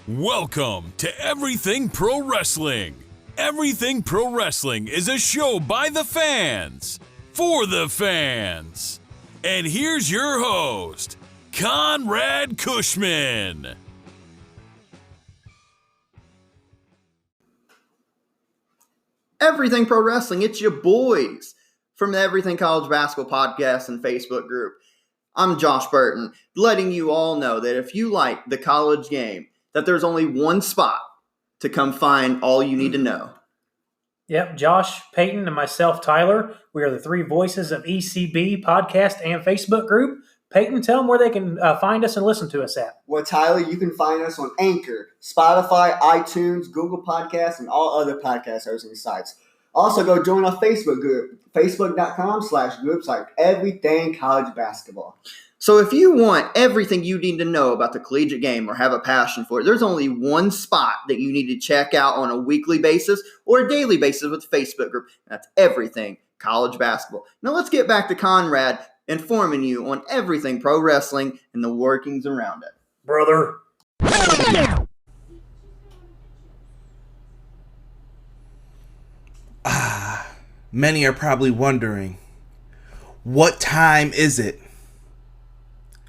Welcome to Everything Pro Wrestling. Everything Pro Wrestling is a show by the fans, for the fans. And here's your host, Conrad Cushman. Everything Pro Wrestling, it's your boys from the Everything College Basketball Podcast and Facebook group. I'm Josh Burton, letting you all know that if you like the college game, that there's only one spot to come find all you need to know. Yep, Josh, Peyton, and myself, Tyler. We are the three voices of ECB podcast and Facebook group. Peyton, tell them where they can find us and listen to us at. Well, Tyler, you can find us on Anchor, Spotify, iTunes, Google Podcasts, and all other podcast hosting sites. Also, go join our Facebook group, facebook.com/groups like Everything College Basketball. So if you want everything you need to know about the collegiate game or have a passion for it, there's only one spot that you need to check out on a weekly basis or a daily basis with the Facebook group. That's Everything College Basketball. Now let's get back to Conrad informing you on everything pro wrestling and the workings around it. Brother. Many are probably wondering, what time is it?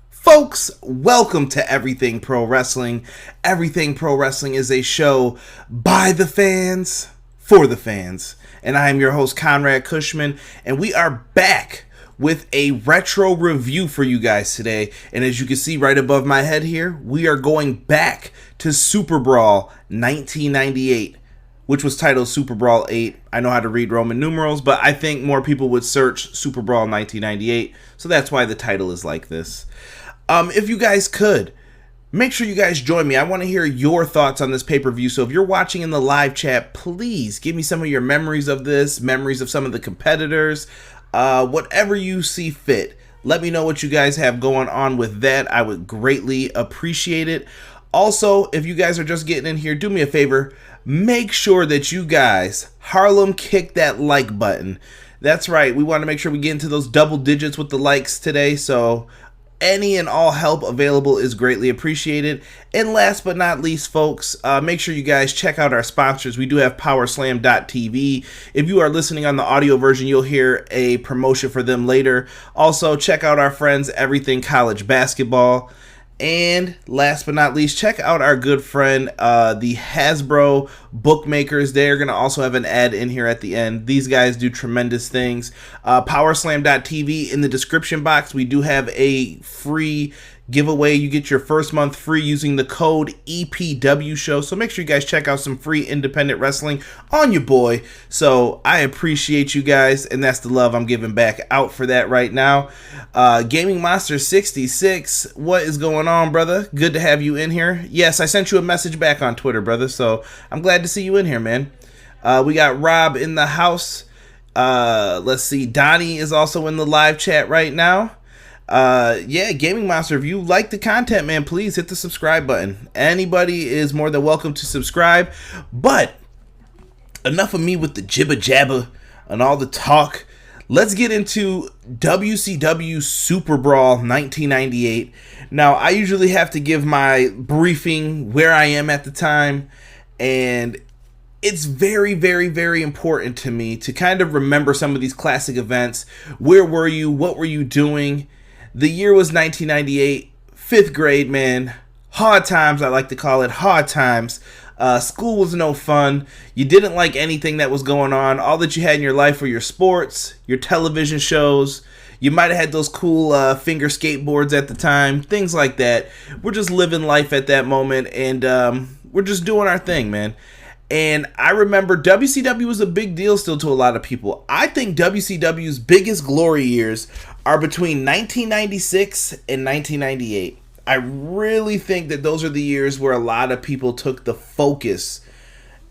Folks, welcome to Everything Pro Wrestling. Everything Pro Wrestling is a show by the fans, for the fans. And I am your host, Conrad Cushman, and we are back with a retro review for you guys today. And as you can see right above my head here, we are going back to Superbrawl 1998, which was titled Superbrawl 8. I know how to read Roman numerals, but I think more people would search Superbrawl 1998, so that's why the title is like this. If you guys could, make sure you guys join me. I want to hear your thoughts on this pay-per-view. So if you're watching in the live chat, please give me some of your memories of this, memories of some of the competitors, whatever you see fit. Let me know what you guys have going on with that. I would greatly appreciate it. Also, if you guys are just getting in here, do me a favor. Make sure that you guys Harlem kick that like button. That's right. We want to make sure we get into those double digits with the likes today. So any and all help available is greatly appreciated. And last but not least, folks, make sure you guys check out our sponsors. We do have powerslam.tv. If you are listening on the audio version, you'll hear a promotion for them later. Also, check out our friends Everything College Basketball. And last but not least, check out our good friend, the Hasbro bookmakers. They're going to also have an ad in here at the end. These guys do tremendous things. Powerslam.tv in the description box. We do have a free giveaway. You get your first month free using the code EPW show. So make sure you guys check out some free independent wrestling on your boy. So I appreciate you guys, and that's the love I'm giving back out for that right now. Gaming Monster 66, what is going on, brother? Good to have you in here. Yes, I sent you a message back on Twitter, brother, so I'm glad to see you in here, man. We got Rob in the house. Let's see, Donnie is also in the live chat right now. Gaming Monster, if you like the content, man, please hit the subscribe button. Anybody is more than welcome to subscribe. But enough of me with the jibber jabber and all the talk. Let's get into WCW Superbrawl 1998. Now, I usually have to give my briefing where I am at the time, and it's very, very, very important to me to kind of remember some of these classic events. Where were you? What were you doing? The year was 1998, 5th grade, man. Hard times, I like to call it, hard times. School was no fun. You didn't like anything that was going on. All that you had in your life were your sports, your television shows. You might have had those cool finger skateboards at the time, things like that. We're just living life at that moment, and we're just doing our thing, man. And I remember WCW was a big deal still to a lot of people. I think WCW's biggest glory years are between 1996 and 1998. I really think that those are the years where a lot of people took the focus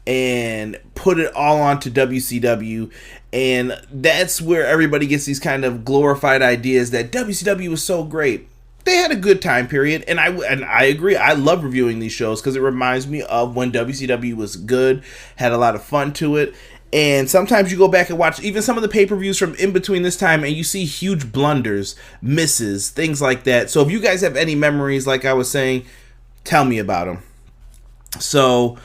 and put it all onto WCW. And that's where everybody gets these kind of glorified ideas that WCW was so great. They had a good time period, and I agree. I love reviewing these shows because it reminds me of when WCW was good, had a lot of fun to it. And sometimes you go back and watch even some of the pay-per-views from in between this time, and you see huge blunders, misses, things like that. So if you guys have any memories, like I was saying, tell me about them. So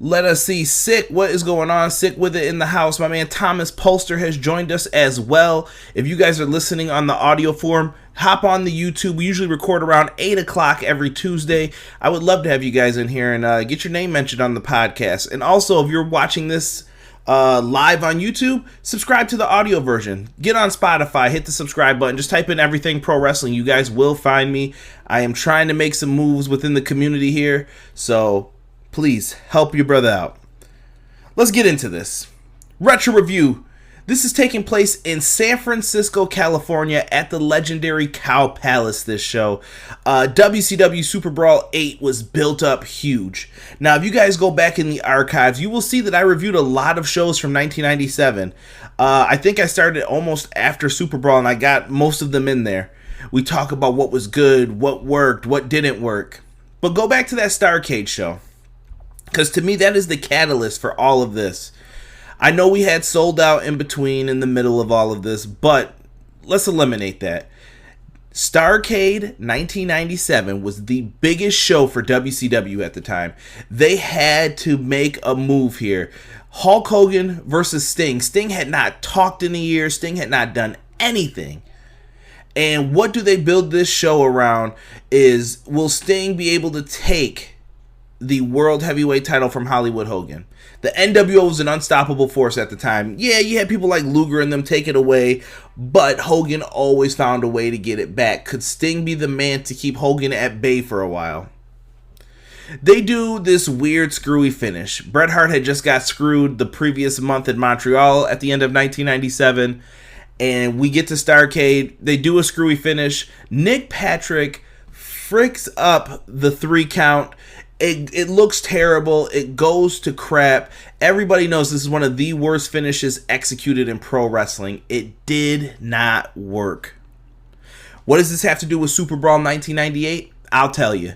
let us see. Sick, what is going on? Sick with it in the house. My man Thomas Polster has joined us as well. If you guys are listening on the audio form, hop on the YouTube. We usually record around 8 o'clock every Tuesday. I would love to have you guys in here and get your name mentioned on the podcast. And also, if you're watching this live on YouTube, subscribe to the audio version. Get on Spotify, hit the subscribe button. Just type in Everything Pro Wrestling. You guys will find me. I am trying to make some moves within the community here. So please help your brother out. Let's get into this. Retro Review. This is taking place in San Francisco, California at the legendary Cow Palace this show. WCW Superbrawl 8 was built up huge. Now, if you guys go back in the archives, you will see that I reviewed a lot of shows from 1997. I think I started almost after Superbrawl and I got most of them in there. We talk about what was good, what worked, what didn't work. But go back to that Starrcade show, because to me, that is the catalyst for all of this. I know we had Sold Out in between, in the middle of all of this, but let's eliminate that. Starrcade 1997 was the biggest show for WCW at the time. They had to make a move here. Hulk Hogan versus Sting. Sting had not talked in a year. Sting had not done anything. And what do they build this show around is, will Sting be able to take the World Heavyweight title from Hollywood Hogan? The NWO was an unstoppable force at the time. Yeah, you had people like Luger and them take it away, but Hogan always found a way to get it back. Could Sting be the man to keep Hogan at bay for a while? They do this weird screwy finish. Bret Hart had just got screwed the previous month in Montreal at the end of 1997, and we get to Starrcade. They do a screwy finish. Nick Patrick fricks up the 3 count. It looks terrible. It goes to crap. Everybody knows this is one of the worst finishes executed in pro wrestling. It did not work. What does this have to do with Superbrawl 1998? I'll tell you.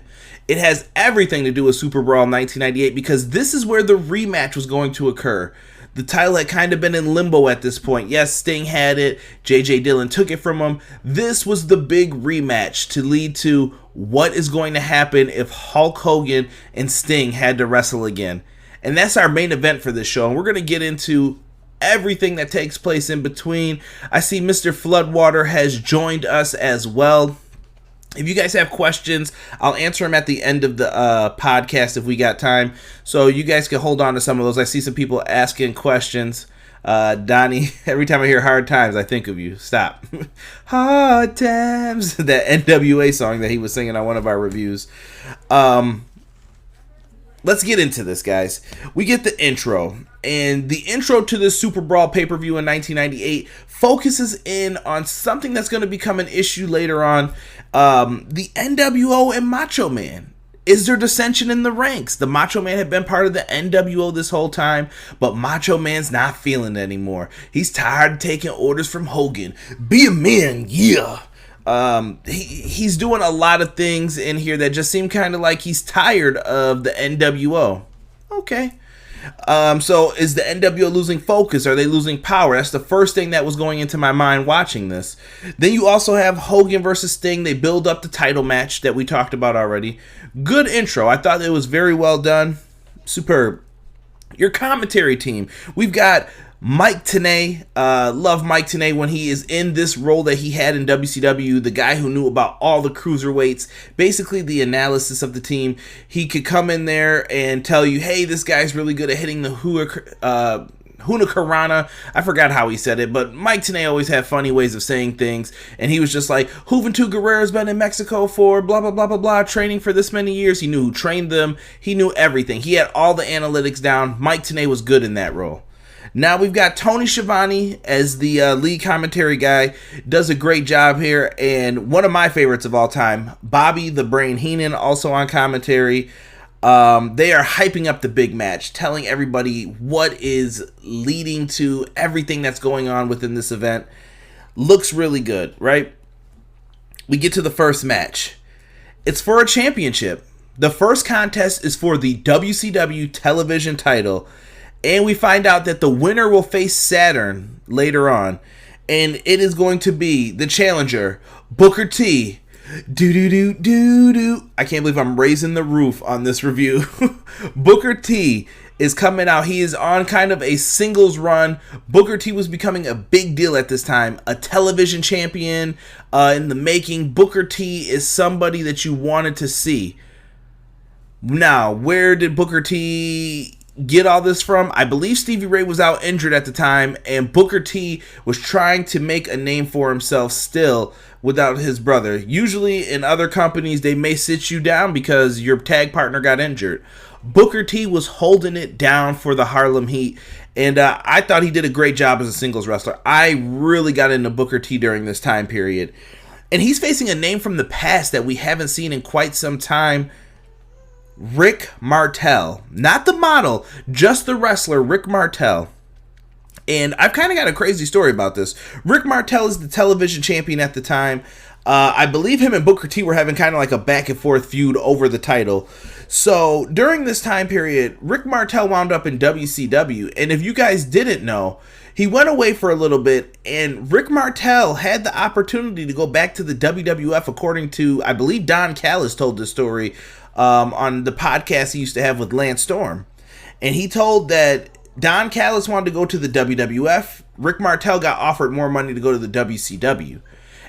It has everything to do with Superbrawl 1998 because this is where the rematch was going to occur. The title had kind of been in limbo at this point. Yes, Sting had it. J.J. Dillon took it from him. This was the big rematch to lead to what is going to happen if Hulk Hogan and Sting had to wrestle again. And that's our main event for this show. And we're going to get into everything that takes place in between. I see Mr. Floodwater has joined us as well. If you guys have questions, I'll answer them at the end of the podcast if we got time. So you guys can hold on to some of those. I see some people asking questions. Donnie, every time I hear Hard Times, I think of you. Stop. Hard Times. That NWA song that he was singing on one of our reviews. Let's get into this, guys. We get the intro. And the intro to the Super Brawl pay-per-view in 1998 focuses in on something that's going to become an issue later on. The NWO and Macho Man. Is there dissension in the ranks? The Macho Man had been part of the NWO this whole time, but Macho Man's not feeling it anymore. He's tired of taking orders from Hogan. Be a man, yeah. He's doing a lot of things in here that just seem kind of like he's tired of the NWO. Okay. So is the NWO losing focus? Are they losing power? That's the first thing that was going into my mind watching this. Then you also have Hogan versus Sting. They build up the title match that we talked about already. Good intro. I thought it was very well done. Superb. Your commentary team. We've got Mike Tenay. Love Mike Tenay when he is in this role that he had in WCW, the guy who knew about all the cruiserweights, basically the analysis of the team. He could come in there and tell you, hey, this guy's really good at hitting the Hurricanrana. I forgot how he said it, but Mike Tenay always had funny ways of saying things, and he was just like, Juventud Guerrera's been in Mexico for blah, blah, blah, blah, blah, training for this many years. He knew who trained them. He knew everything. He had all the analytics down. Mike Tenay was good in that role. Now we've got Tony Schiavone as the lead commentary guy. Does a great job here. And one of my favorites of all time, Bobby the Brain Heenan, also on commentary. They are hyping up the big match, telling everybody what is leading to everything that's going on within this event. Looks really good, right? We get to the first match. It's for a championship. The first contest is for the WCW television title. And we find out that the winner will face Saturn later on. And it is going to be the challenger, Booker T, I can't believe I'm raising the roof on this review. Booker T is coming out. He is on kind of a singles run. Booker T was becoming a big deal at this time. A television champion in the making. Booker T is somebody that you wanted to see. Now, where did Booker T get all this from? I believe Stevie Ray was out injured at the time, and Booker T was trying to make a name for himself still without his brother. Usually in other companies, they may sit you down because your tag partner got injured. Booker T was holding it down for the Harlem Heat, and I thought he did a great job as a singles wrestler. I really got into Booker T during this time period. And he's facing a name from the past that we haven't seen in quite some time. Rick Martel. Not the model, just the wrestler, Rick Martel. And I've kind of got a crazy story about this. Rick Martel is the television champion at the time. I believe him and Booker T were having kind of like a back and forth feud over the title. So during this time period, Rick Martel wound up in WCW. And if you guys didn't know, he went away for a little bit, and Rick Martel had the opportunity to go back to the WWF, according to, I believe Don Callis told this story on the podcast he used to have with Lance Storm. And he told that Don Callis wanted to go to the WWF. Rick Martel got offered more money to go to the WCW.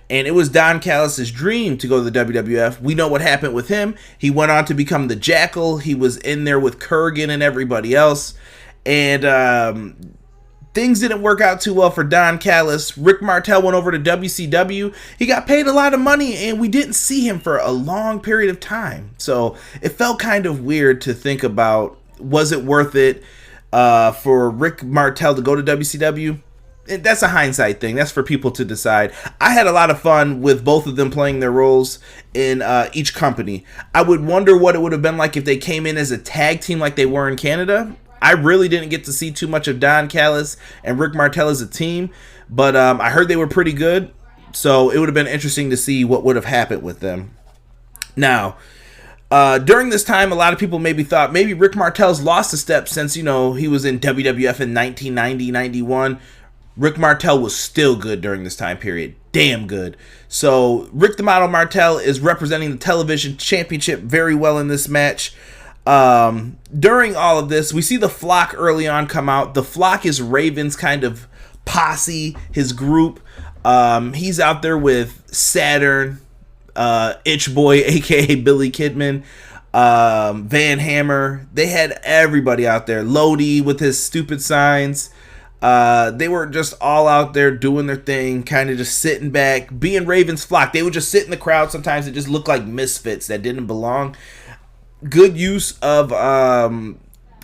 And it was Don Callis' dream to go to the WWF. We know what happened with him. He went on to become the Jackal. He was in there with Kurgan and everybody else. And things didn't work out too well for Don Callis. Rick Martel went over to WCW. He got paid a lot of money, and we didn't see him for a long period of time. So it felt kind of weird to think about, was it worth it for Rick Martel to go to WCW? That's a hindsight thing. That's for people to decide. I had a lot of fun with both of them playing their roles in each company. I would wonder what it would have been like if they came in as a tag team like they were in Canada. I really didn't get to see too much of Don Callis and Rick Martel as a team, but I heard they were pretty good, so it would have been interesting to see what would have happened with them. Now, during this time, a lot of people maybe thought maybe Rick Martel's lost a step since, he was in WWF in 1990, 91. Rick Martel was still good during this time period. Damn good. So Rick the Model Martel is representing the television championship very well in this match. During all of this, we see the Flock early on come out. The Flock is Raven's kind of posse, his group. He's out there with Saturn, Itch Boy, aka Billy Kidman, Van Hammer. They had everybody out there. Lodi with his stupid signs. They were just all out there doing their thing, kind of just sitting back, being Raven's Flock. They would just sit in the crowd. Sometimes it just looked like misfits that didn't belong. Good use of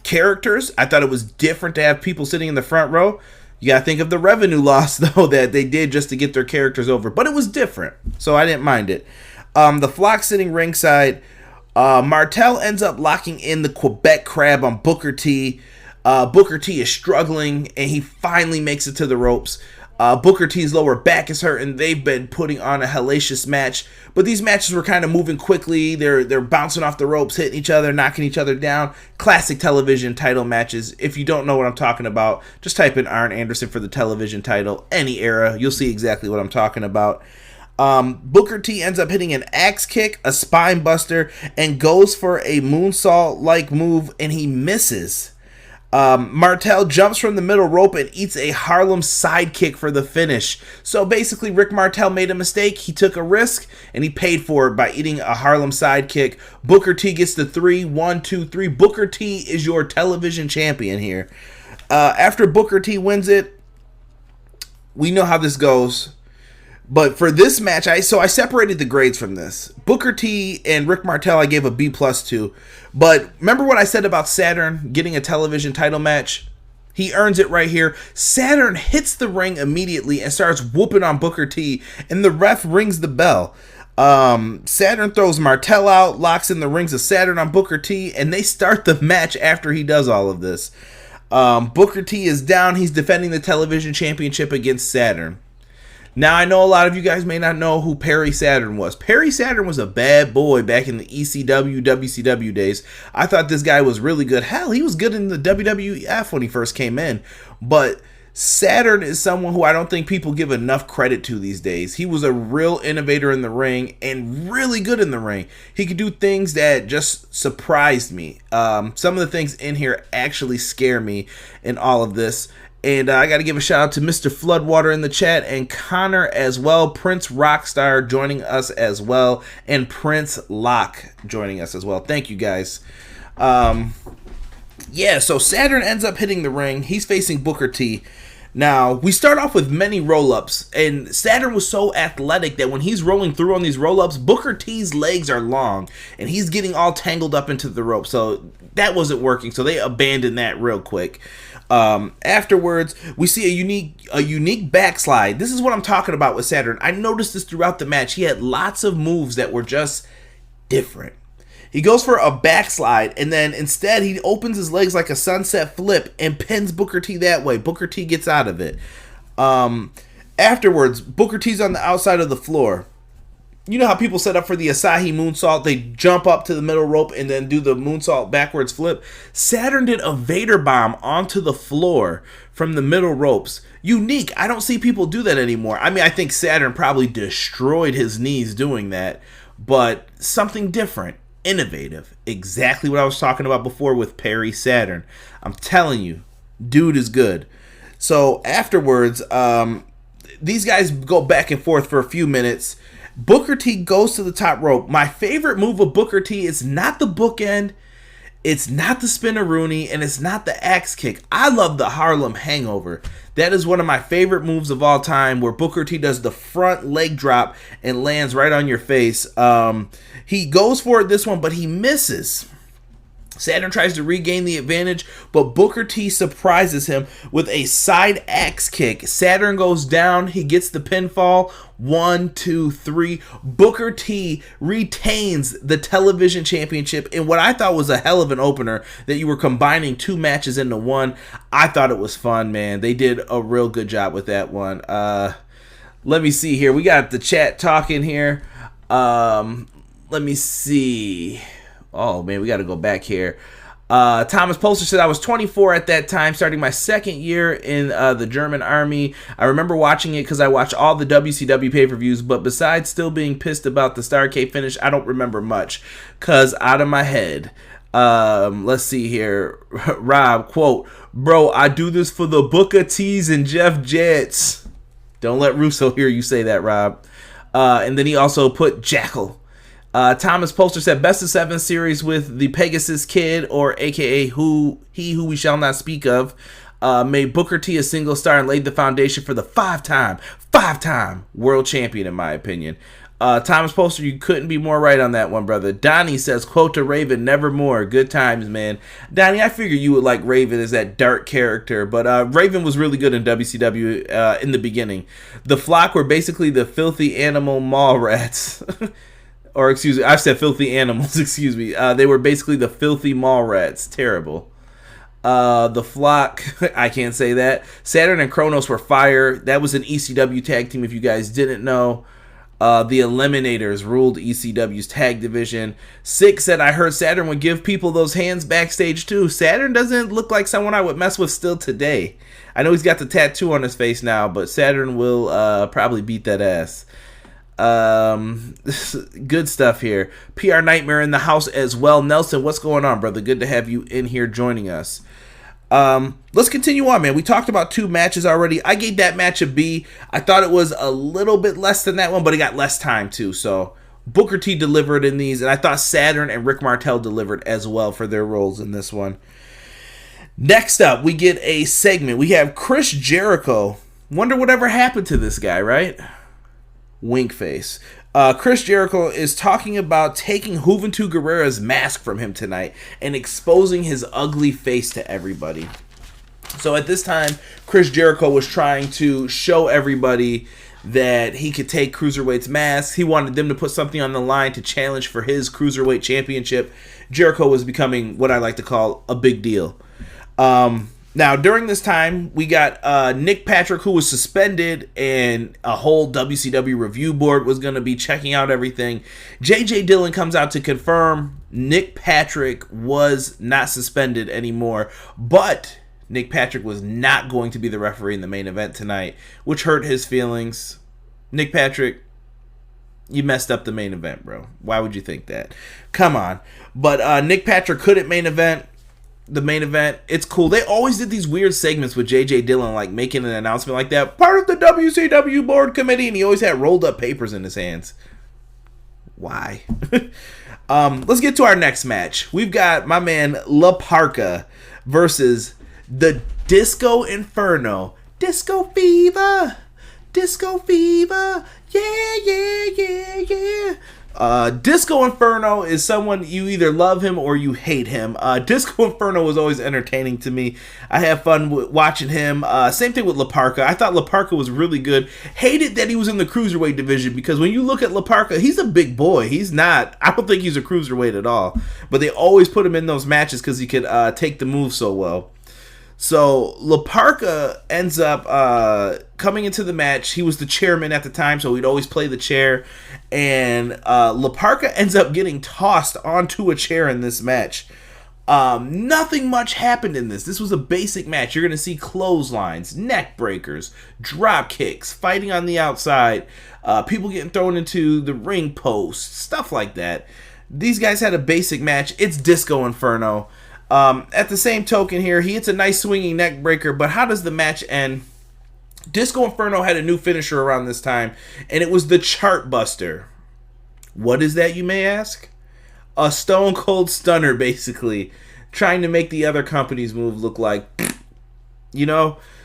characters. I thought it was different to have people sitting in the front row. You gotta think of the revenue loss, though, that they did just to get their characters over. But it was different, so I didn't mind it. The Flock sitting ringside. Martel ends up locking in the Quebec Crab on Booker T. Booker T is struggling, and he finally makes it to the ropes. Booker T's lower back is hurt, and they've been putting on a hellacious match. But these matches were kind of moving quickly. They're bouncing off the ropes, hitting each other, knocking each other down. Classic television title matches. If you don't know what I'm talking about, just type in Arn Anderson for the television title. Any era, you'll see exactly what I'm talking about. Booker T ends up hitting an axe kick, a spine buster, and goes for a moonsault-like move, and he misses. Martel jumps from the middle rope and eats a Harlem sidekick for the finish. So basically, Rick Martel made a mistake. He took a risk, and he paid for it by eating a Harlem sidekick. Booker T gets the 3, 1, 2, 3. Booker T is your television champion here. After Booker T wins it, we know how this goes. But for this match, I separated the grades from this. Booker T and Rick Martel I gave a B+ to. But remember what I said about Saturn getting a television title match? He earns it right here. Saturn hits the ring immediately and starts whooping on Booker T, and the ref rings the bell. Saturn throws Martel out, locks in the rings of Saturn on Booker T, and they start the match after he does all of this. Booker T is down. He's defending the television championship against Saturn. Now, I know a lot of you guys may not know who Perry Saturn was. Perry Saturn was a bad boy back in the ECW, WCW days. I thought this guy was really good. Hell, he was good in the WWF when he first came in. But Saturn is someone who I don't think people give enough credit to these days. He was a real innovator in the ring and really good in the ring. He could do things that just surprised me. Some of the things in here actually scare me in all of this. And I got to give a shout out to Mr. Floodwater in the chat and Connor as well. Prince Rockstar joining us as well. And Prince Locke joining us as well. Thank you guys. Yeah, so Saturn ends up hitting the ring. He's facing Booker T. Now, we start off with many roll-ups, and Saturn was so athletic that when he's rolling through on these roll-ups, Booker T's legs are long, and he's getting all tangled up into the rope, so that wasn't working, so they abandoned that real quick. Afterwards, we see a unique backslide. This is what I'm talking about with Saturn. I noticed this throughout the match. He had lots of moves that were just different. He goes for a backslide, and then instead he opens his legs like a sunset flip and pins Booker T that way. Booker T gets out of it. Afterwards, Booker T's on the outside of the floor. You know how people set up for the Asahi moonsault? They jump up to the middle rope and then do the moonsault backwards flip. Saturn did a Vader bomb onto the floor from the middle ropes. Unique. I don't see people do that anymore. I mean, I think Saturn probably destroyed his knees doing that, but something different. Innovative. Exactly what I was talking about before with Perry Saturn. I'm telling you, dude is good. So afterwards, these guys go back and forth for a few minutes. Booker T goes to the top rope. My favorite move of Booker T is not the bookend, it's not the spinneroonie, and it's not the axe kick. I love the Harlem Hangover. That is one of my favorite moves of all time, where Booker T does the front leg drop and lands right on your face. He goes for it this one, but he misses. Saturn tries to regain the advantage, but Booker T surprises him with a side axe kick. Saturn goes down. He gets the pinfall. 1, 2, 3. Booker T retains the television championship in what I thought was a hell of an opener, that you were combining two matches into one. I thought it was fun, man. They did a real good job with that one. Let me see here. We got the chat talking here. Let me see. Oh, man, we got to go back here. Thomas Polster said, I was 24 at that time, starting my second year in the German army. I remember watching it because I watched all the WCW pay-per-views, but besides still being pissed about the Starrcade finish, I don't remember much because out of my head. Let's see here. Rob, quote, bro, I do this for the Booker T's and Jeff Jets. Don't let Russo hear you say that, Rob. And then he also put Jackal. Thomas Polster said, best of 7 series with the Pegasus Kid, or aka who we shall not speak of, made Booker T a single star and laid the foundation for the five-time world champion, in my opinion. Thomas Polster, you couldn't be more right on that one, brother. Donnie says, quote to Raven, nevermore. Good times, man. Donnie, I figure you would like Raven as that dark character, but Raven was really good in WCW in the beginning. The Flock were basically the filthy animal mall rats. Or, excuse me, I've said filthy animals, excuse me. They were basically the filthy mall rats. Terrible. The Flock, I can't say that. Saturn and Kronos were fire. That was an ECW tag team, if you guys didn't know. The Eliminators ruled ECW's tag division. Six said, I heard Saturn would give people those hands backstage too. Saturn doesn't look like someone I would mess with still today. I know he's got the tattoo on his face now, but Saturn will probably beat that ass. Good stuff here. PR Nightmare in the house as well. Nelson, what's going on, brother? Good to have you in here joining us. Let's continue on, man. We talked about 2 matches already. I gave that match a B. I thought it was a little bit less than that one, but it got less time too. So Booker T delivered in these, and I thought Saturn and Rick Martel delivered as well for their roles in this one. Next up, we get a segment. We have Chris Jericho. Wonder whatever happened to this guy, right? Wink face. Chris Jericho is talking about taking Juventud Guerrera's mask from him tonight and exposing his ugly face to everybody. So at this time, Chris Jericho was trying to show everybody that he could take Cruiserweight's mask. He wanted them to put something on the line to challenge for his Cruiserweight championship. Jericho was becoming what I like to call a big deal. Now, during this time, we got Nick Patrick, who was suspended, and a whole WCW review board was going to be checking out everything. J.J. Dillon comes out to confirm Nick Patrick was not suspended anymore, but Nick Patrick was not going to be the referee in the main event tonight, which hurt his feelings. Nick Patrick, you messed up the main event, bro. Why would you think that? Come on. But Nick Patrick couldn't main event the main event. It's cool. They always did these weird segments with J.J. Dillon, like making an announcement like that. Part of the WCW board committee, and he always had rolled up papers in his hands. Why? Let's get to our next match. We've got my man La Parka versus the Disco Inferno. Disco Fever. Disco Fever. Yeah. Disco Inferno is someone you either love him or you hate him. Disco Inferno was always entertaining to me. I have fun watching him. Same thing with La Parka. I thought La Parka was really good. Hated that he was in the Cruiserweight division, because when you look at La Parka, he's a big boy. He's not. I don't think he's a Cruiserweight at all. But they always put him in those matches because he could take the move so well. So La Parka ends up coming into the match. He was the chairman at the time, so he'd always play the chair. And La Parka ends up getting tossed onto a chair in this match. Nothing much happened in this. This was a basic match. You're going to see clotheslines, neck breakers, drop kicks, fighting on the outside, people getting thrown into the ring posts, stuff like that. These guys had a basic match. It's Disco Inferno. At the same token here, he hits a nice swinging neck breaker, but how does the match end? Disco Inferno had a new finisher around this time, and it was the Chart Buster. What is that, you may ask? A Stone Cold Stunner, basically, trying to make the other company's move look like,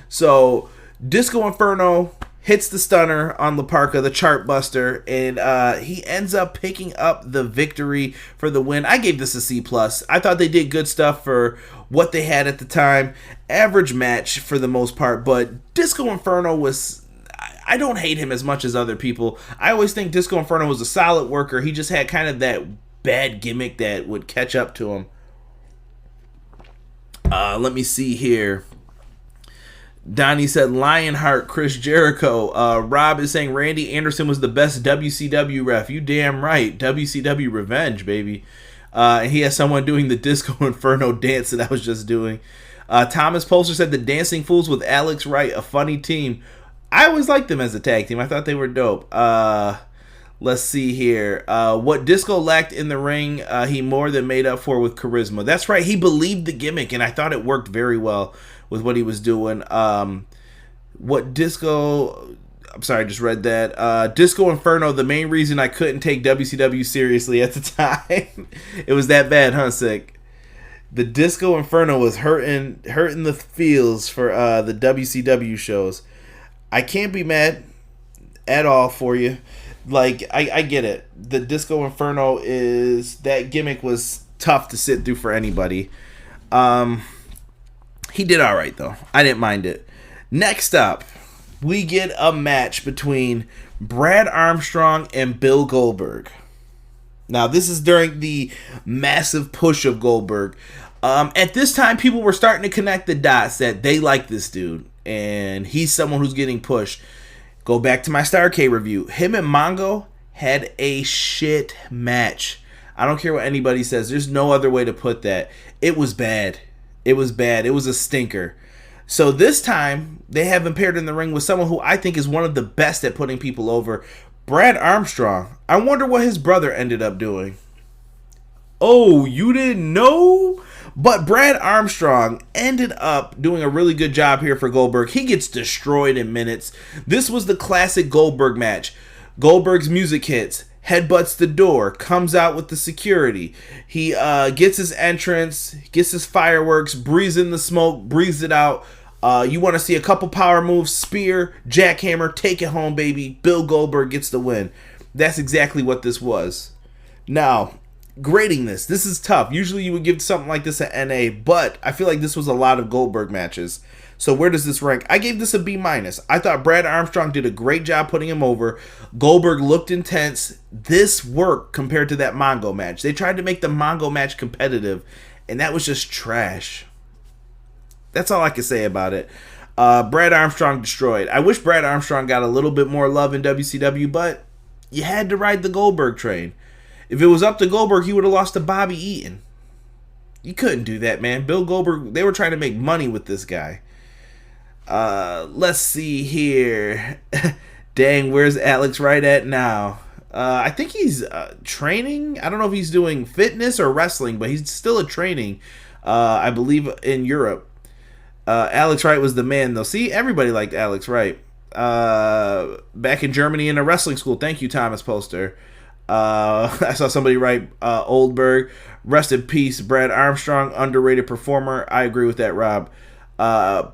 So, Disco Inferno hits the stunner on La Parka, the Chart Buster, and he ends up picking up the victory for the win. I gave this a C+. I thought they did good stuff for what they had at the time. Average match for the most part, but Disco Inferno was... I don't hate him as much as other people. I always think Disco Inferno was a solid worker. He just had kind of that bad gimmick that would catch up to him. Let me see here. Donnie said Lionheart, Chris Jericho. Rob is saying Randy Anderson was the best WCW ref. You damn right. WCW Revenge, baby. He has someone doing the Disco Inferno dance that I was just doing. Thomas Polster said the Dancing Fools with Alex Wright, a funny team. I always liked them as a tag team. I thought they were dope. Let's see here. What Disco lacked in the ring, he more than made up for with charisma. That's right. He believed the gimmick, and I thought it worked very well with what he was doing. What Disco... I'm sorry, I just read that. Disco Inferno, the main reason I couldn't take WCW seriously at the time. It was that bad, huh, Sick? The Disco Inferno was hurting the feels for the WCW shows. I can't be mad at all for you. Like, I get it. The Disco Inferno that gimmick was tough to sit through for anybody. He did all right, though. I didn't mind it. Next up, we get a match between Brad Armstrong and Bill Goldberg. Now, this is during the massive push of Goldberg. At this time, people were starting to connect the dots that they like this dude, and he's someone who's getting pushed. Go back to my Starrcade review. Him and Mongo had a shit match. I don't care what anybody says. There's no other way to put that. It was bad. It was bad. It was a stinker. So this time, they have him paired in the ring with someone who I think is one of the best at putting people over, Brad Armstrong. I wonder what his brother ended up doing. Oh, you didn't know? But Brad Armstrong ended up doing a really good job here for Goldberg. He gets destroyed in minutes. This was the classic Goldberg match. Goldberg's music hits, headbutts the door, comes out with the security. He gets his entrance, gets his fireworks, breathes in the smoke, breathes it out. You want to see a couple power moves, spear, jackhammer, take it home, baby. Bill Goldberg gets the win. That's exactly what this was. Now, grading this is tough. Usually you would give something like this an NA, but I feel like this was a lot of Goldberg matches. So where does this rank? I gave this a B-. I thought Brad Armstrong did a great job putting him over. Goldberg looked intense. This worked compared to that Mongo match. They tried to make the Mongo match competitive, and that was just trash. That's all I can say about it. Brad Armstrong destroyed. I wish Brad Armstrong got a little bit more love in WCW, but you had to ride the Goldberg train. If it was up to Goldberg, he would have lost to Bobby Eaton. You couldn't do that, man. Bill Goldberg, they were trying to make money with this guy. Let's see here. Dang, where's Alex Wright at now? I think he's training. I don't know if he's doing fitness or wrestling, but he's still at training, I believe, in Europe. Alex Wright was the man, though. See, everybody liked Alex Wright. Back in Germany in a wrestling school. Thank you, Thomas Poster. I saw somebody write Oldberg. Rest in peace, Brad Armstrong, underrated performer. I agree with that, Rob.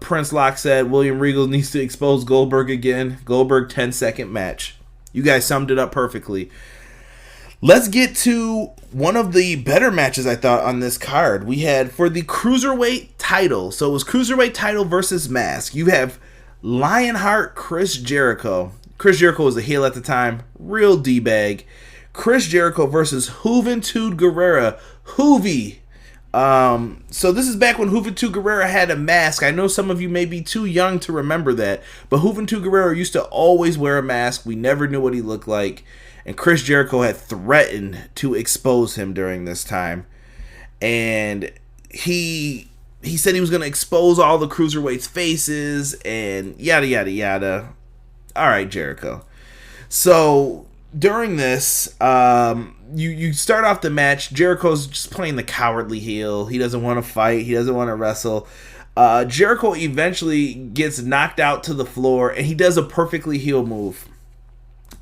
Prince Locke said William Regal needs to expose Goldberg again. Goldberg 10-second match. You guys summed it up perfectly. Let's get to one of the better matches I thought on this card. We had for the Cruiserweight title. So it was Cruiserweight title versus mask. You have Lionheart Chris Jericho. Chris Jericho was a heel at the time. Real D-bag. Chris Jericho versus Juventud Guerrera. Hoovy. So this is back when Juventud Guerrera had a mask. I know some of you may be too young to remember that, but Juventud Guerrera used to always wear a mask. We never knew what he looked like, and Chris Jericho had threatened to expose him during this time, and he said he was going to expose all the cruiserweights' faces and yada yada yada. All right, Jericho. So during this, you start off the match. Jericho's just playing the cowardly heel. He doesn't want to fight. He doesn't want to wrestle. Jericho eventually gets knocked out to the floor, and he does a perfectly heel move.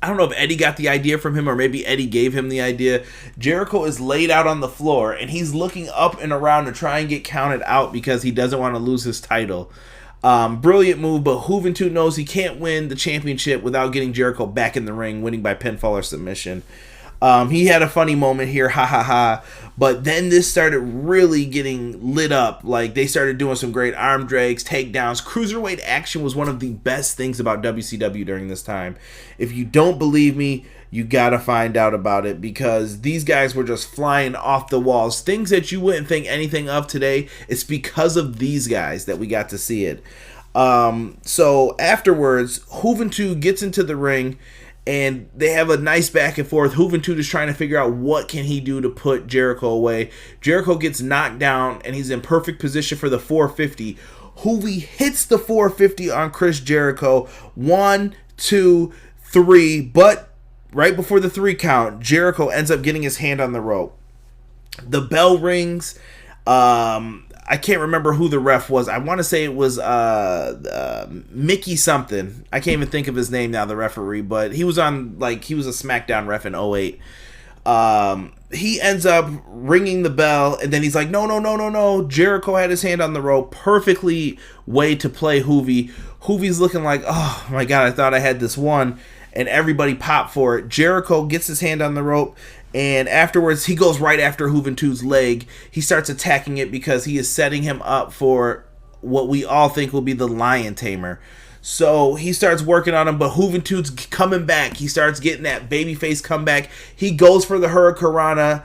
I don't know if Eddie got the idea from him or maybe Eddie gave him the idea. Jericho is laid out on the floor, and he's looking up and around to try and get counted out because he doesn't want to lose his title. Brilliant move, but Juventud knows he can't win the championship without getting Jericho back in the ring, winning by pinfall or submission. He had a funny moment here, ha ha ha, but then this started really getting lit up. Like, they started doing some great arm drags, takedowns. Cruiserweight action was one of the best things about WCW during this time. If you don't believe me, you gotta find out about it, because these guys were just flying off the walls. Things that you wouldn't think anything of today. It's because of these guys that we got to see it. So afterwards, Juventud gets into the ring, and they have a nice back and forth. Juventud is trying to figure out what can he do to put Jericho away. Jericho gets knocked down, and he's in perfect position for the 450. Juvi hits the 450 on Chris Jericho. 1, 2, 3, but right before the 3 count, Jericho ends up getting his hand on the rope. The bell rings. I can't remember who the ref was. I want to say it was Mickey something. I can't even think of his name now, the referee, but he was on, like, he was a SmackDown ref in 08. He ends up ringing the bell, and then he's like, no. Jericho had his hand on the rope. Perfectly way to play Hoovy. Hoovy's looking like, oh my God, I thought I had this one. And everybody popped for it. Jericho gets his hand on the rope, and afterwards he goes right after Juventud's leg. He starts attacking it because he is setting him up for what we all think will be the Lion Tamer. So he starts working on him, but Juventud's coming back. He starts getting that babyface comeback. He goes for the Hurricanrana,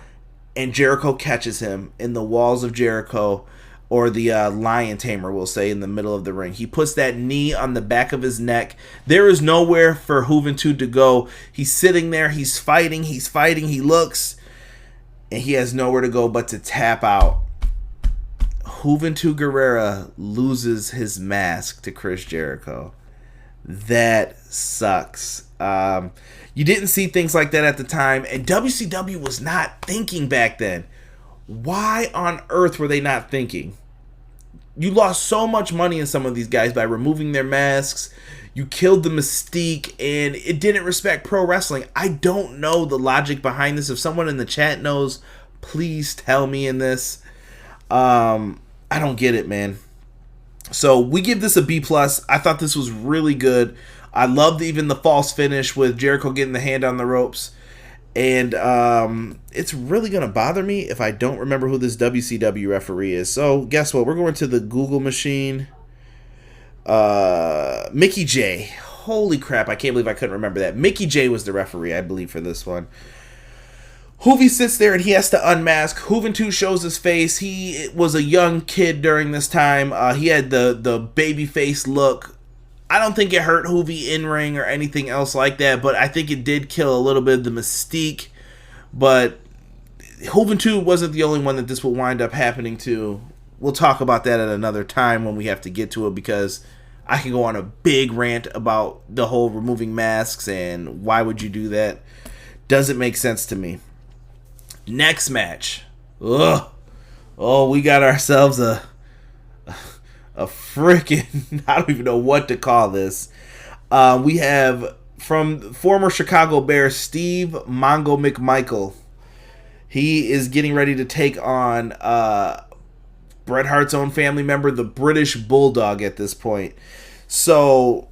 and Jericho catches him in the walls of Jericho, or the Lion Tamer, we'll say, in the middle of the ring. He puts that knee on the back of his neck. There is nowhere for Juventud to go. He's sitting there. He's fighting. He looks, and he has nowhere to go but to tap out. Juventud Guerrera loses his mask to Chris Jericho. That sucks. You didn't see things like that at the time, and WCW was not thinking back then. Why on earth were they not thinking? You lost so much money in some of these guys by removing their masks. You killed the mystique, and it didn't respect pro wrestling. I don't know the logic behind this. If someone in the chat knows, please tell me in this. I don't get it, man. So we give this a B+. I thought this was really good. I loved even the false finish with Jericho getting the hand on the ropes. And it's really going to bother me if I don't remember who this WCW referee is. So guess what? We're going to the Google machine. Mickey J. Holy crap, I can't believe I couldn't remember that. Mickey J was the referee, I believe, for this one. Hoovy sits there and he has to unmask. Juventud shows his face. He was a young kid during this time. He had the baby face look. I don't think it hurt Hoovy in ring or anything else like that, but I think it did kill a little bit of the mystique. But Juventud wasn't the only one that this will wind up happening to. We'll talk about that at another time when we have to get to it, because I can go on a big rant about the whole removing masks and why would you do that. Doesn't make sense to me. Next match. Ugh. Oh, we got ourselves a freaking, I don't even know what to call this. We have from former Chicago Bear Steve Mongo McMichael. He is getting ready to take on Bret Hart's own family member, the British Bulldog, at this point. So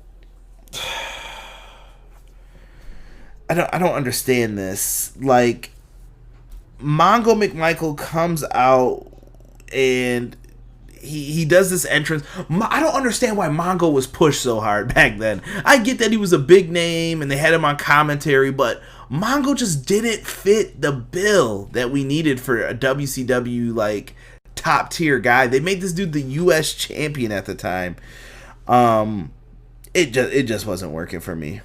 I don't understand this. Like, Mongo McMichael comes out and he does this entrance. I don't understand why Mongo was pushed so hard back then. I get that he was a big name and they had him on commentary, but Mongo just didn't fit the bill that we needed for a WCW like top tier guy. They made this dude the US champion at the time. It just wasn't working for me.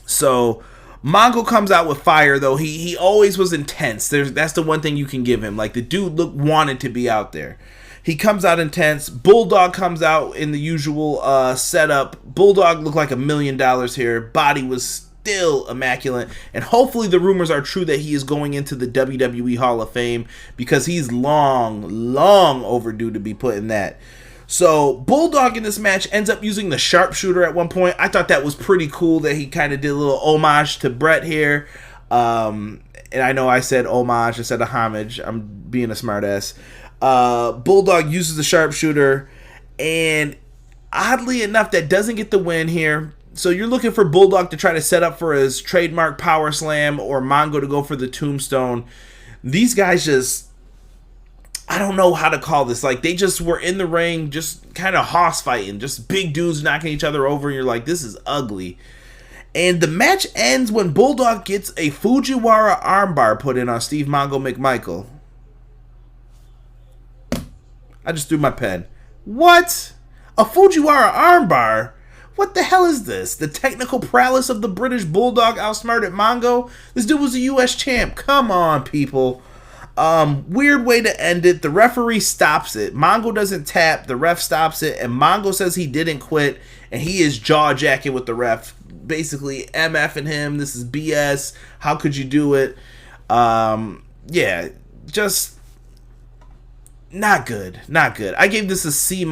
So Mongo comes out with fire, though. He always was intense. That's the one thing you can give him. Like, the dude wanted to be out there. He comes out intense. Bulldog comes out in the usual setup. Bulldog looked like $1 million here. Body was still immaculate. And hopefully the rumors are true that he is going into the WWE Hall of Fame, because he's long overdue to be put in that. So Bulldog in this match ends up using the sharpshooter at one point. I thought that was pretty cool that he kind of did a little homage to Bret here. And I know I said homage instead of homage. I'm being a smartass. Bulldog uses the sharpshooter, and oddly enough, that doesn't get the win here. So you're looking for Bulldog to try to set up for his trademark power slam, or Mongo to go for the tombstone. These guys just, I don't know how to call this. Like, they just were in the ring, just kind of hoss fighting, just big dudes knocking each other over, and you're like, this is ugly. And the match ends when Bulldog gets a Fujiwara armbar put in on Steve Mongo McMichael. I just threw my pen. What? A Fujiwara armbar? What the hell is this? The technical prowess of the British Bulldog outsmarted Mongo? This dude was a US champ. Come on, people. Weird way to end it. The referee stops it. Mongo doesn't tap. The ref stops it. And Mongo says he didn't quit. And he is jaw-jacking with the ref. Basically, MFing him. This is BS. How could you do it? Yeah, just not good. Not good. I gave this a C-.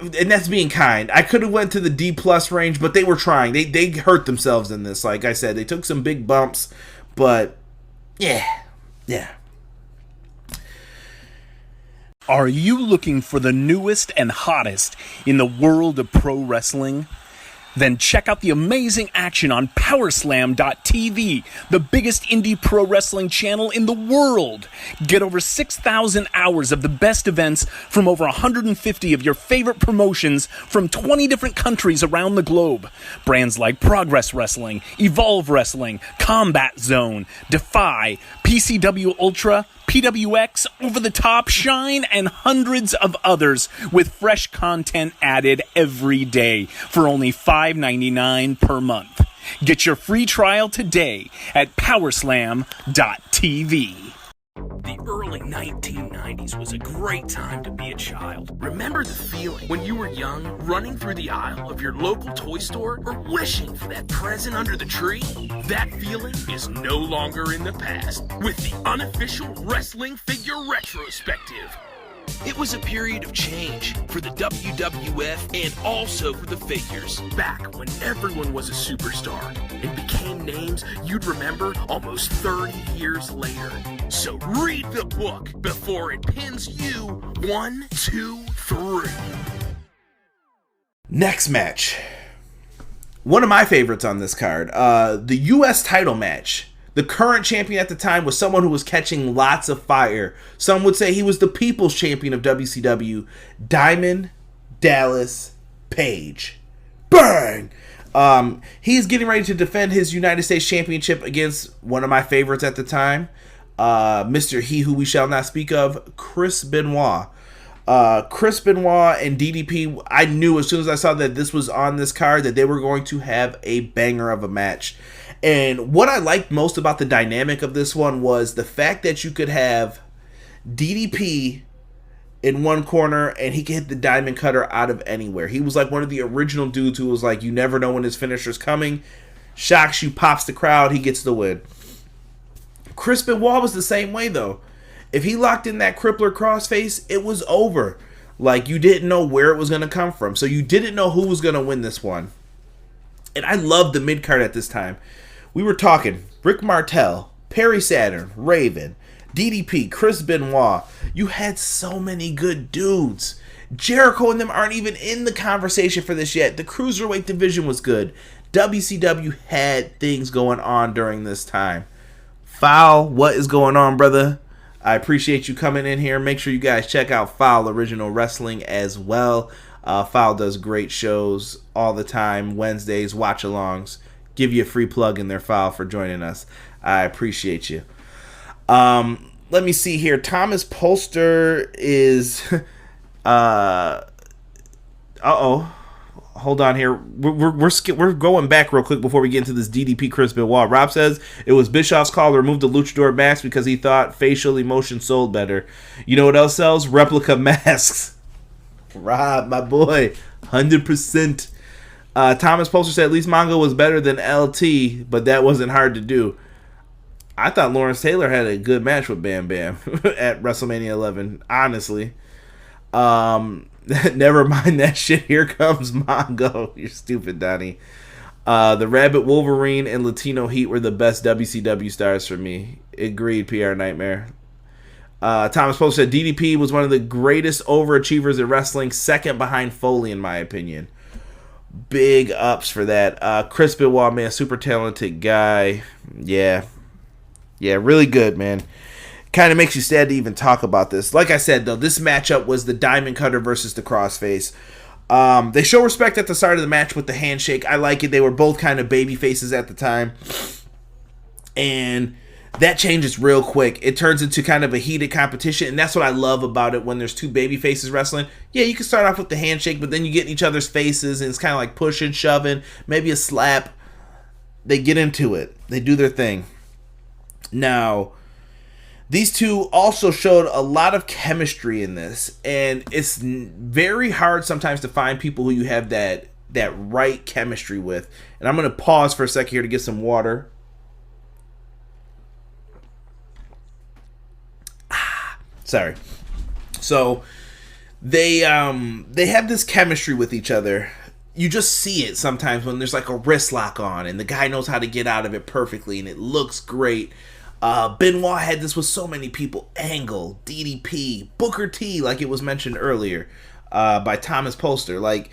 And that's being kind. I could have went to the D+ range, but they were trying. They hurt themselves in this. Like I said, they took some big bumps, but yeah. Are you looking for the newest and hottest in the world of pro wrestling? Then check out the amazing action on Powerslam.tv, the biggest indie pro wrestling channel in the world. Get over 6,000 hours of the best events from over 150 of your favorite promotions from 20 different countries around the globe. Brands like Progress Wrestling, Evolve Wrestling, Combat Zone, Defy, PCW Ultra, PWX, Over the Top, Shine, and hundreds of others with fresh content added every day for only $5.99 per month. Get your free trial today at Powerslam.tv. The early 1990s was a great time to be a child. Remember the feeling when you were young, running through the aisle of your local toy store, or wishing for that present under the tree? That feeling is no longer in the past with the unofficial Wrestling Figure Retrospective. It was a period of change for the WWF and also for the figures. Back when everyone was a superstar and became names you'd remember almost 30 years later. So read the book before it pins you 1, 2, 3. Next match. One of my favorites on this card. The US title match. The current champion at the time was someone who was catching lots of fire. Some would say he was the people's champion of WCW, Diamond Dallas Page. Bang! He's getting ready to defend his United States Championship against one of my favorites at the time, Mr. He Who We Shall Not Speak Of, Chris Benoit. Chris Benoit and DDP, I knew as soon as I saw that this was on this card that they were going to have a banger of a match. And what I liked most about the dynamic of this one was the fact that you could have DDP in one corner and he could hit the diamond cutter out of anywhere. He was like one of the original dudes who was like, you never know when his finisher's coming. Shocks you, pops the crowd, he gets the win. Chris Benoit was the same way though. If he locked in that crippler crossface, it was over. Like, you didn't know where it was going to come from. So you didn't know who was going to win this one. And I loved the mid-card at this time. We were talking Rick Martel, Perry Saturn, Raven, DDP, Chris Benoit. You had so many good dudes. Jericho and them aren't even in the conversation for this yet. The Cruiserweight division was good. WCW had things going on during this time. Foul, what is going on, brother? I appreciate you coming in here. Make sure you guys check out Foul Original Wrestling as well. Foul does great shows all the time. Wednesdays, watch-alongs. Give you a free plug in there, Foul, for joining us. I appreciate you. Let me see here. Thomas Polster is... Hold on here. We're going back real quick before we get into this DDP Chris Benoit. Rob says it was Bischoff's call to remove the luchador mask because he thought facial emotion sold better. You know what else sells? Replica masks. Rob, my boy, 100%. Thomas Polster said at least Mongo was better than LT, but that wasn't hard to do. I thought Lawrence Taylor had a good match with Bam Bam at WrestleMania 11. Honestly. Never mind that shit. Here comes Mongo. You're stupid, Donnie. The Rabbit Wolverine and Latino Heat were the best WCW stars for me. Agreed, PR Nightmare. Thomas Post said DDP was one of the greatest overachievers in wrestling, second behind Foley, in my opinion. Big ups for that. Chris Benoit, man, super talented guy. Yeah, really good, man. Kind of makes you sad to even talk about this. Like I said, though, this matchup was the Diamond Cutter versus the Crossface. They show respect at the start of the match with the handshake. I like it. They were both kind of baby faces at the time. And that changes real quick. It turns into kind of a heated competition, and that's what I love about it when there's two baby faces wrestling. Yeah, you can start off with the handshake, but then you get in each other's faces, and it's kind of like pushing, shoving, maybe a slap. They get into it. They do their thing. Now... these two also showed a lot of chemistry in this, and it's very hard sometimes to find people who you have that right chemistry with. And I'm going to pause for a second here to get some water. Sorry. So they have this chemistry with each other. You just see it sometimes when there's like a wrist lock on, and the guy knows how to get out of it perfectly, and it looks great. Benoit had this with so many people. Angle, DDP, Booker T, like it was mentioned earlier by Thomas Polster. Like,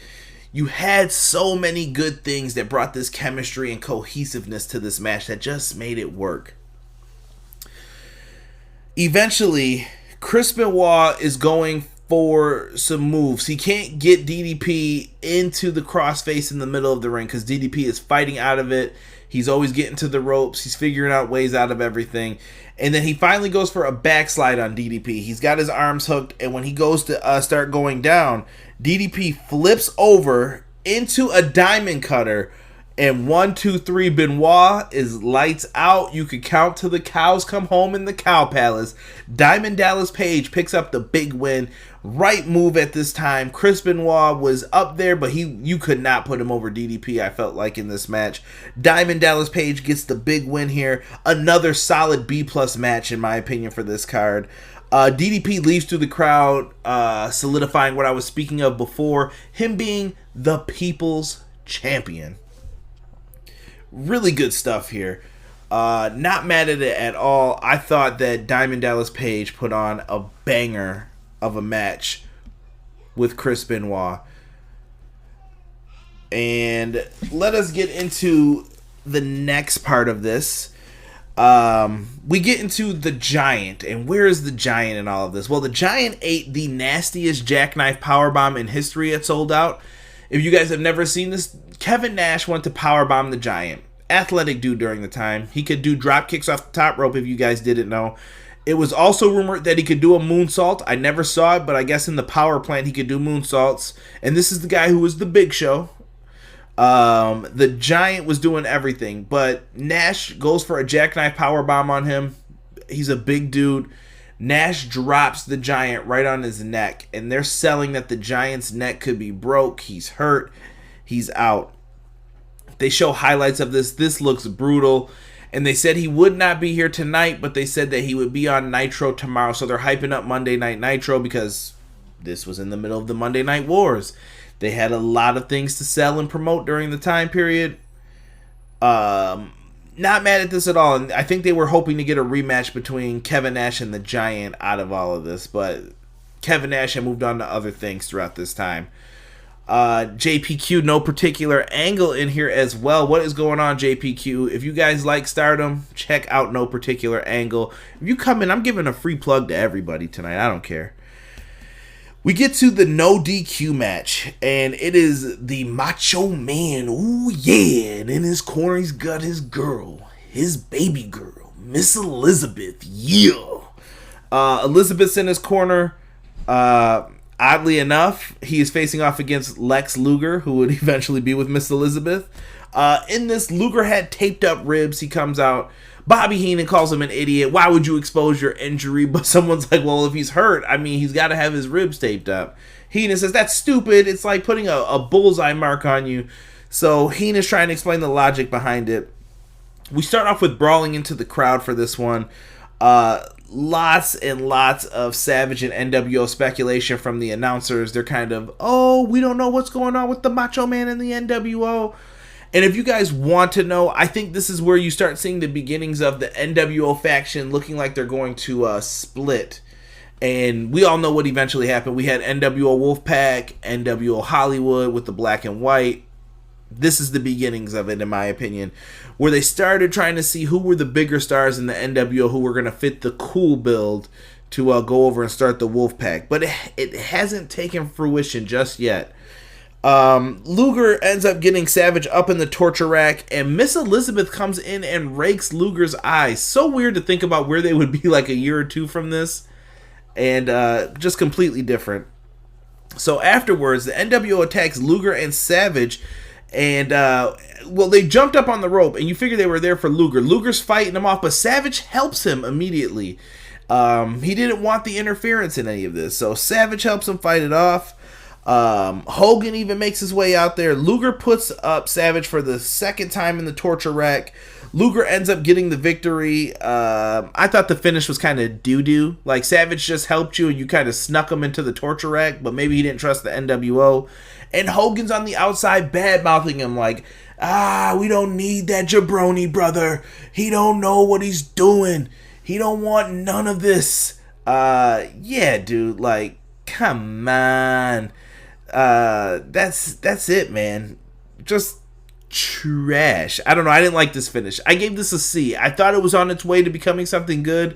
you had so many good things that brought this chemistry and cohesiveness to this match that just made it work. Eventually, Chris Benoit is going for some moves. He can't get DDP into the crossface in the middle of the ring because DDP is fighting out of it. He's always getting to the ropes. He's figuring out ways out of everything. And then he finally goes for a backslide on DDP. He's got his arms hooked, and when he goes to start going down, DDP flips over into a diamond cutter. And 1, 2, 3, Benoit is lights out. You could count till the cows come home in the Cow Palace. Diamond Dallas Page picks up the big win. Right move at this time. Chris Benoit was up there, but you could not put him over DDP, I felt like, in this match. Diamond Dallas Page gets the big win here. Another solid B-plus match, in my opinion, for this card. DDP leaves through the crowd, solidifying what I was speaking of before, him being the People's Champion. Really good stuff here. Not mad at it at all. I thought that Diamond Dallas Page put on a banger of a match with Chris Benoit. And let us get into the next part of this. We get into the Giant, and where is the Giant in all of this? Well, the Giant ate the nastiest jackknife powerbomb in history at Sold Out. If you guys have never seen this, Kevin Nash went to powerbomb the Giant. Athletic dude during the time. He could do drop kicks off the top rope if you guys didn't know. It was also rumored that he could do a moonsault. I never saw it, but I guess in the power plant he could do moonsaults. And this is the guy who was the Big Show. The Giant was doing everything, but Nash goes for a jackknife powerbomb on him. He's a big dude. Nash drops the Giant right on his neck, and they're selling that the Giant's neck could be broke. He's hurt. He's out. They show highlights of this. This looks brutal. And they said he would not be here tonight, but they said that he would be on Nitro tomorrow. So they're hyping up Monday Night Nitro because this was in the middle of the Monday Night Wars. They had a lot of things to sell and promote during the time period. Not mad at this at all. And I think they were hoping to get a rematch between Kevin Nash and the Giant out of all of this. But Kevin Nash had moved on to other things throughout this time. JPQ, no particular angle in here as well. What is going on, JPQ? If you guys like Stardom, check out No Particular Angle. If you come in, I'm giving a free plug to everybody tonight. I don't care. We get to the no DQ match, and it is the Macho Man. Ooh, yeah. And in his corner, he's got his girl, his baby girl, Miss Elizabeth. Yeah. Elizabeth's in his corner. Oddly enough, he is facing off against Lex Luger, who would eventually be with Miss Elizabeth. In this, Luger had taped up ribs. He comes out. Bobby Heenan calls him an idiot. Why would you expose your injury? But someone's like, well, if he's hurt, I mean, he's got to have his ribs taped up. Heenan says, that's stupid. It's like putting a bullseye mark on you. So Heenan's trying to explain the logic behind it. We start off with brawling into the crowd for this one. Lots and lots of Savage and NWO speculation from the announcers. They're kind of, oh, we don't know what's going on with the Macho Man and the NWO. And if you guys want to know, I think this is where you start seeing the beginnings of the NWO faction looking like they're going to split. And we all know what eventually happened. We had NWO Wolfpack, NWO Hollywood with the black and white. This is the beginnings of it, in my opinion, where they started trying to see who were the bigger stars in the NWO who were going to fit the cool build to go over and start the Wolfpack. But it hasn't taken fruition just yet. Luger ends up getting Savage up in the torture rack, and Miss Elizabeth comes in and rakes Luger's eyes. So weird to think about where they would be like a year or two from this, and just completely different. So afterwards, the NWO attacks Luger and Savage. And, well, they jumped up on the rope, and you figure they were there for Luger. Luger's fighting him off, but Savage helps him immediately. He didn't want the interference in any of this, so Savage helps him fight it off. Hogan even makes his way out there. Luger puts up Savage for the second time in the torture rack. Luger ends up getting the victory. I thought the finish was kind of doo-doo. Like, Savage just helped you, and you kind of snuck him into the torture rack, but maybe he didn't trust the NWO. And Hogan's on the outside bad-mouthing him like, we don't need that jabroni, brother. He don't know what he's doing. He don't want none of this. Yeah, dude, like, come on. That's it, man. Just trash. I don't know. I didn't like this finish. I gave this a C. I thought it was on its way to becoming something good.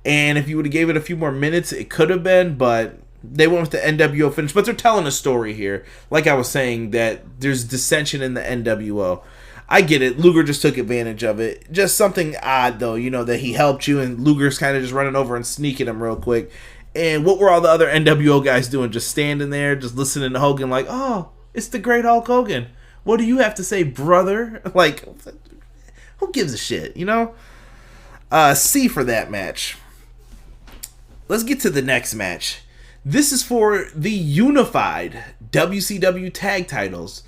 And if you would have gave it a few more minutes, it could have been, but they went with the NWO finish, but they're telling a story here. Like I was saying, that there's dissension in the NWO. I get it. Luger just took advantage of it. Just something odd, though, you know, that he helped you, and Luger's kind of just running over and sneaking him real quick. And what were all the other NWO guys doing? Just standing there, just listening to Hogan like, oh, it's the great Hulk Hogan. What do you have to say, brother? Like, who gives a shit, you know? C for that match. Let's get to the next match. This is for the unified WCW tag titles.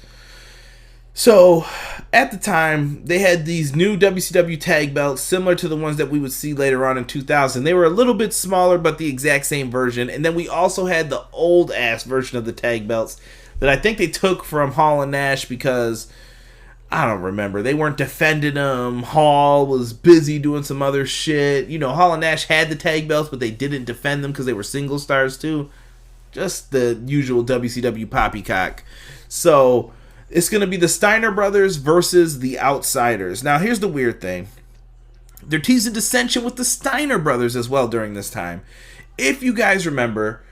So, at the time, they had these new WCW tag belts similar to the ones that we would see later on in 2000. They were a little bit smaller, but the exact same version. And then we also had the old-ass version of the tag belts that I think they took from Hall and Nash because, I don't remember, they weren't defending them. Hall was busy doing some other shit. You know, Hall and Nash had the tag belts, but they didn't defend them because they were single stars too. Just the usual WCW poppycock. So, it's going to be the Steiner brothers versus the Outsiders. Now, here's the weird thing. They're teasing dissension with the Steiner brothers as well during this time. If you guys remember,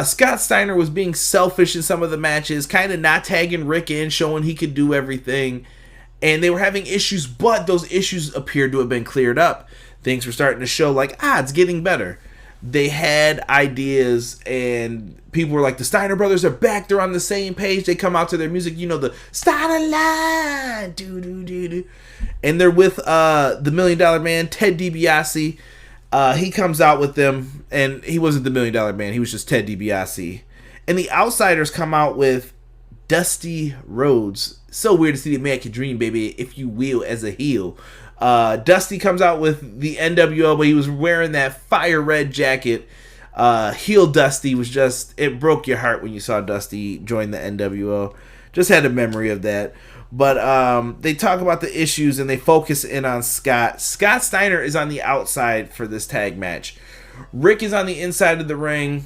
Scott Steiner was being selfish in some of the matches, kind of not tagging Rick in, showing he could do everything. And they were having issues, but those issues appeared to have been cleared up. Things were starting to show like, it's getting better. they had ideas, and people were like, the Steiner brothers are back. They're on the same page. They come out to their music, the Steiner line, do. And they're with the $1 Million Man, Ted DiBiase. He comes out with them, and he wasn't the $1 Million Man. He was just Ted DiBiase. And the Outsiders come out with Dusty Rhodes. So weird to see the American Dream, baby, if you will, as a heel. Dusty comes out with the NWO, but he was wearing that fire red jacket. Heel Dusty was just, it broke your heart when you saw Dusty join the NWO. Just had a memory of that. But they talk about the issues, and they focus in on Scott. Scott Steiner is on the outside for this tag match. Rick is on the inside of the ring.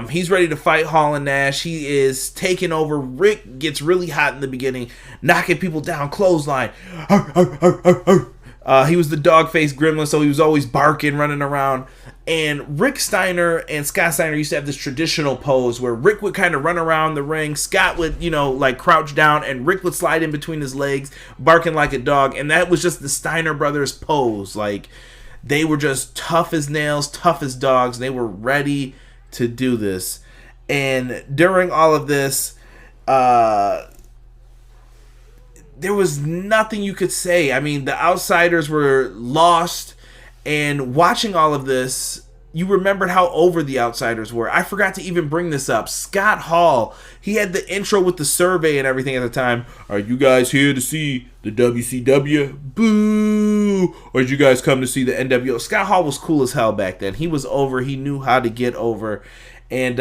He's ready to fight Hall and Nash. He is taking over. Rick gets really hot in the beginning, knocking people down, clothesline. He was the dog-faced gremlin, so he was always barking, running around. And Rick Steiner and Scott Steiner used to have this traditional pose where Rick would kind of run around the ring, Scott would, like crouch down, and Rick would slide in between his legs, barking like a dog. And that was just the Steiner brothers pose. Like, they were just tough as nails, tough as dogs. They were ready to do this. And during all of this, there was nothing you could say. I mean, the Outsiders were lost, and watching all of this, you remembered how over the Outsiders were. I forgot to even bring this up. Scott Hall, he had the intro with the survey and everything at the time. Are you guys here to see the WCW? Boo! Or did you guys come to see the NWO? Scott Hall was cool as hell back then. He was over. He knew how to get over. And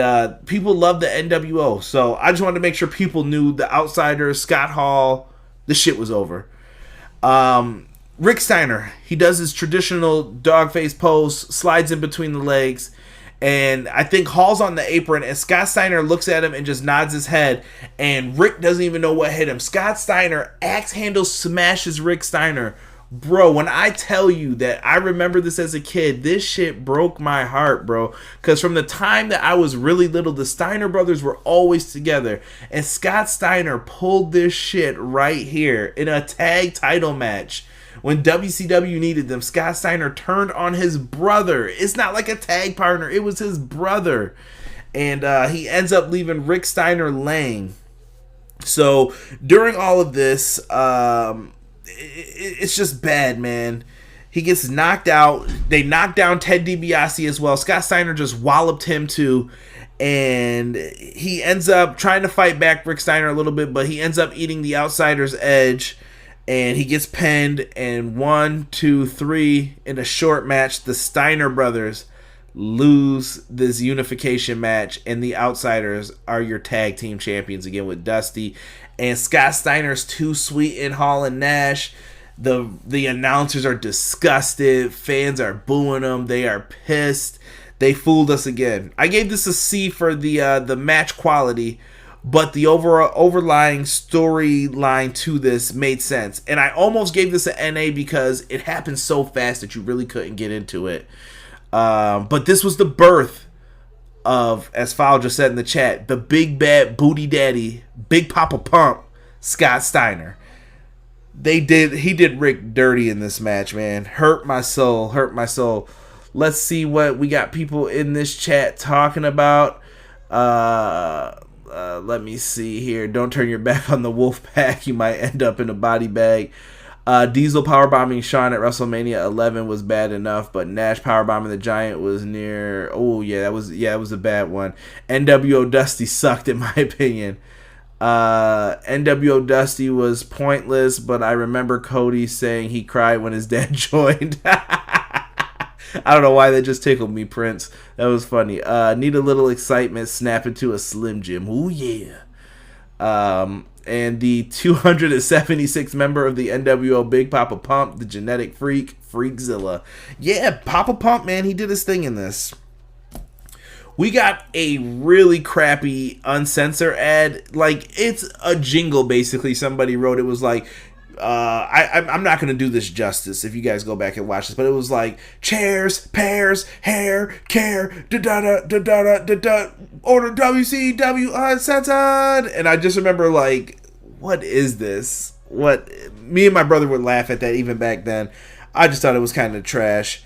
people loved the NWO. So I just wanted to make sure people knew the Outsiders, Scott Hall, the shit was over. Rick Steiner, he does his traditional dog face pose, slides in between the legs, and I think Hall's on the apron, and Scott Steiner looks at him and just nods his head, and Rick doesn't even know what hit him. Scott Steiner axe handle smashes Rick Steiner. Bro, when I tell you that I remember this as a kid, this shit broke my heart, bro. Because from the time that I was really little, the Steiner brothers were always together. And Scott Steiner pulled this shit right here in a tag title match. When WCW needed them, Scott Steiner turned on his brother. It's not like a tag partner. It was his brother. And he ends up leaving Rick Steiner laying. So during all of this, it's just bad, man. He gets knocked out. They knock down Ted DiBiase as well. Scott Steiner just walloped him too. And he ends up trying to fight back Rick Steiner a little bit, but he ends up eating the Outsider's edge. And he gets pinned. And 1, 2, 3 in a short match, the Steiner brothers lose this unification match. And the Outsiders are your tag team champions again with Dusty. And Scott Steiner's too sweet in Hall and Nash. The announcers are disgusted. Fans are booing them. They are pissed. They fooled us again. I gave this a C for the match quality, but the overlying storyline to this made sense. And I almost gave this an NA because it happened so fast that you really couldn't get into it. But this was the birth of, as Fowl just said in the chat, the big bad booty daddy, Big Papa Pump, Scott Steiner. He did Rick dirty in this match, man. Hurt my soul. Let's see what we got people in this chat talking about. Let me see here. Don't turn your back on the Wolfpack. You might end up in a body bag. Diesel powerbombing Shawn at WrestleMania 11 was bad enough, but Nash powerbombing the Giant was near. Oh yeah, it was a bad one. NWO Dusty sucked in my opinion. NWO Dusty was pointless, but I remember Cody saying he cried when his dad joined. I don't know why that just tickled me, Prince. That was funny. Need a little excitement, snap into a Slim Jim. Ooh yeah. And the 276 member of the NWO, Big Papa Pump, the genetic freak, Freakzilla. Yeah, Papa Pump, man, he did his thing in this. We got a really crappy uncensored ad. Like, it's a jingle, basically. Somebody wrote, it was like, I'm not going to do this justice if you guys go back and watch this, but it was like, chairs, pears, hair, care, da-da-da-da-da-da-da, order WCW uncensored. And I just remember, like, what is this? Me and my brother would laugh at that even back then. I just thought it was kind of trash.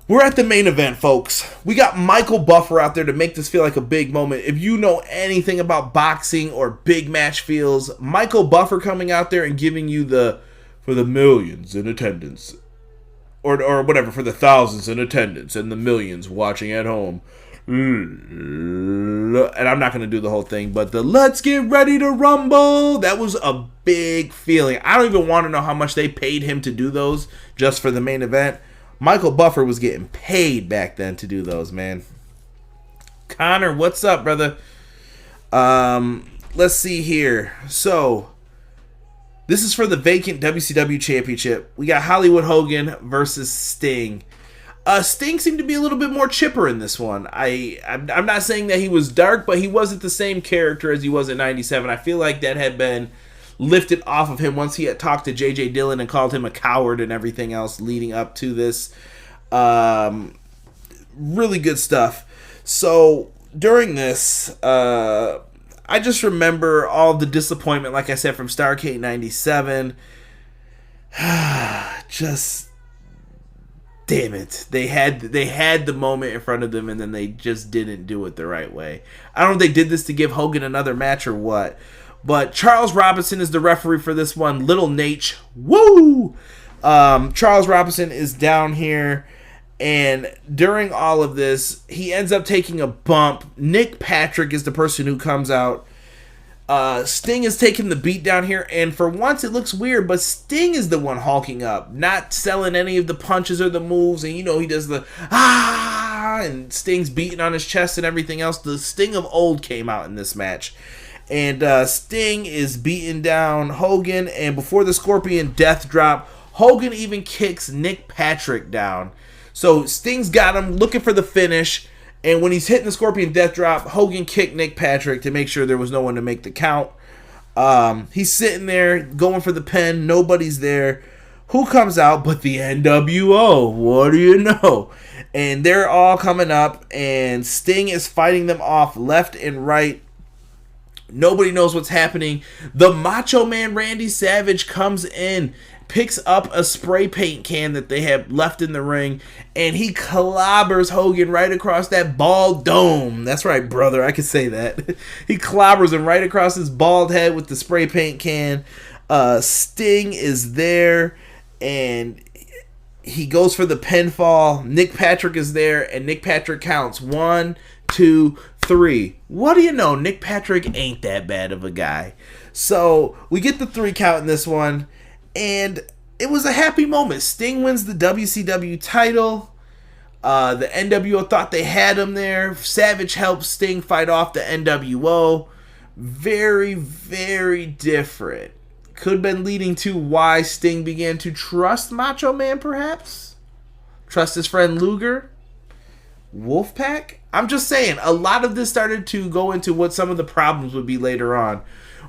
We're at the main event, folks. We got Michael Buffer out there to make this feel like a big moment. If you know anything about boxing or big match feels, Michael Buffer coming out there and giving you for the millions in attendance, or whatever, for the thousands in attendance and the millions watching at home. And I'm not going to do the whole thing, but the let's get ready to rumble, that was a big feeling. I don't even want to know how much they paid him to do those just for the main event. Michael Buffer was getting paid back then to do those, man. Connor, what's up, brother? Let's see here. So, this is for the vacant WCW Championship. We got Hollywood Hogan versus Sting. Sting seemed to be a little bit more chipper in this one. I'm not saying that he was dark, but he wasn't the same character as he was in 97. I feel like that had been lifted off of him once he had talked to J.J. Dillon and called him a coward and everything else leading up to this. Really good stuff. So during this, I just remember all the disappointment, like I said, from Starrcade 97. Just, damn it. They had the moment in front of them, and then they just didn't do it the right way. I don't know if they did this to give Hogan another match or what. But Charles Robinson is the referee for this one. Little Nate. Woo! Charles Robinson is down here. And during all of this, he ends up taking a bump. Nick Patrick is the person who comes out. Sting is taking the beat down here. And for once, it looks weird, but Sting is the one hulking up. Not selling any of the punches or the moves. And, he does the, and Sting's beating on his chest and everything else. The Sting of old came out in this match. And Sting is beating down Hogan. And before the Scorpion Death Drop, Hogan even kicks Nick Patrick down. So Sting's got him looking for the finish. And when he's hitting the Scorpion Death Drop, Hogan kicked Nick Patrick to make sure there was no one to make the count. He's sitting there going for the pin. Nobody's there. Who comes out but the NWO? What do you know? And they're all coming up. And Sting is fighting them off left and right. Nobody knows what's happening. The Macho Man Randy Savage comes in, picks up a spray paint can that they have left in the ring, and he clobbers Hogan right across that bald dome. That's right, brother. I can say that. He clobbers him right across his bald head with the spray paint can. Sting is there, and he goes for the pinfall. Nick Patrick is there, and Nick Patrick counts 1, 2, 3. What do you know? Nick Patrick ain't that bad of a guy. So we get the 3 count in this one, and it was a happy moment. Sting wins the WCW title. The NWO thought they had him there. Savage helps Sting fight off the NWO. Very, very different. Could have been leading to why Sting began to trust Macho Man, perhaps? Trust his friend Luger? Wolfpack? I'm just saying, a lot of this started to go into what some of the problems would be later on.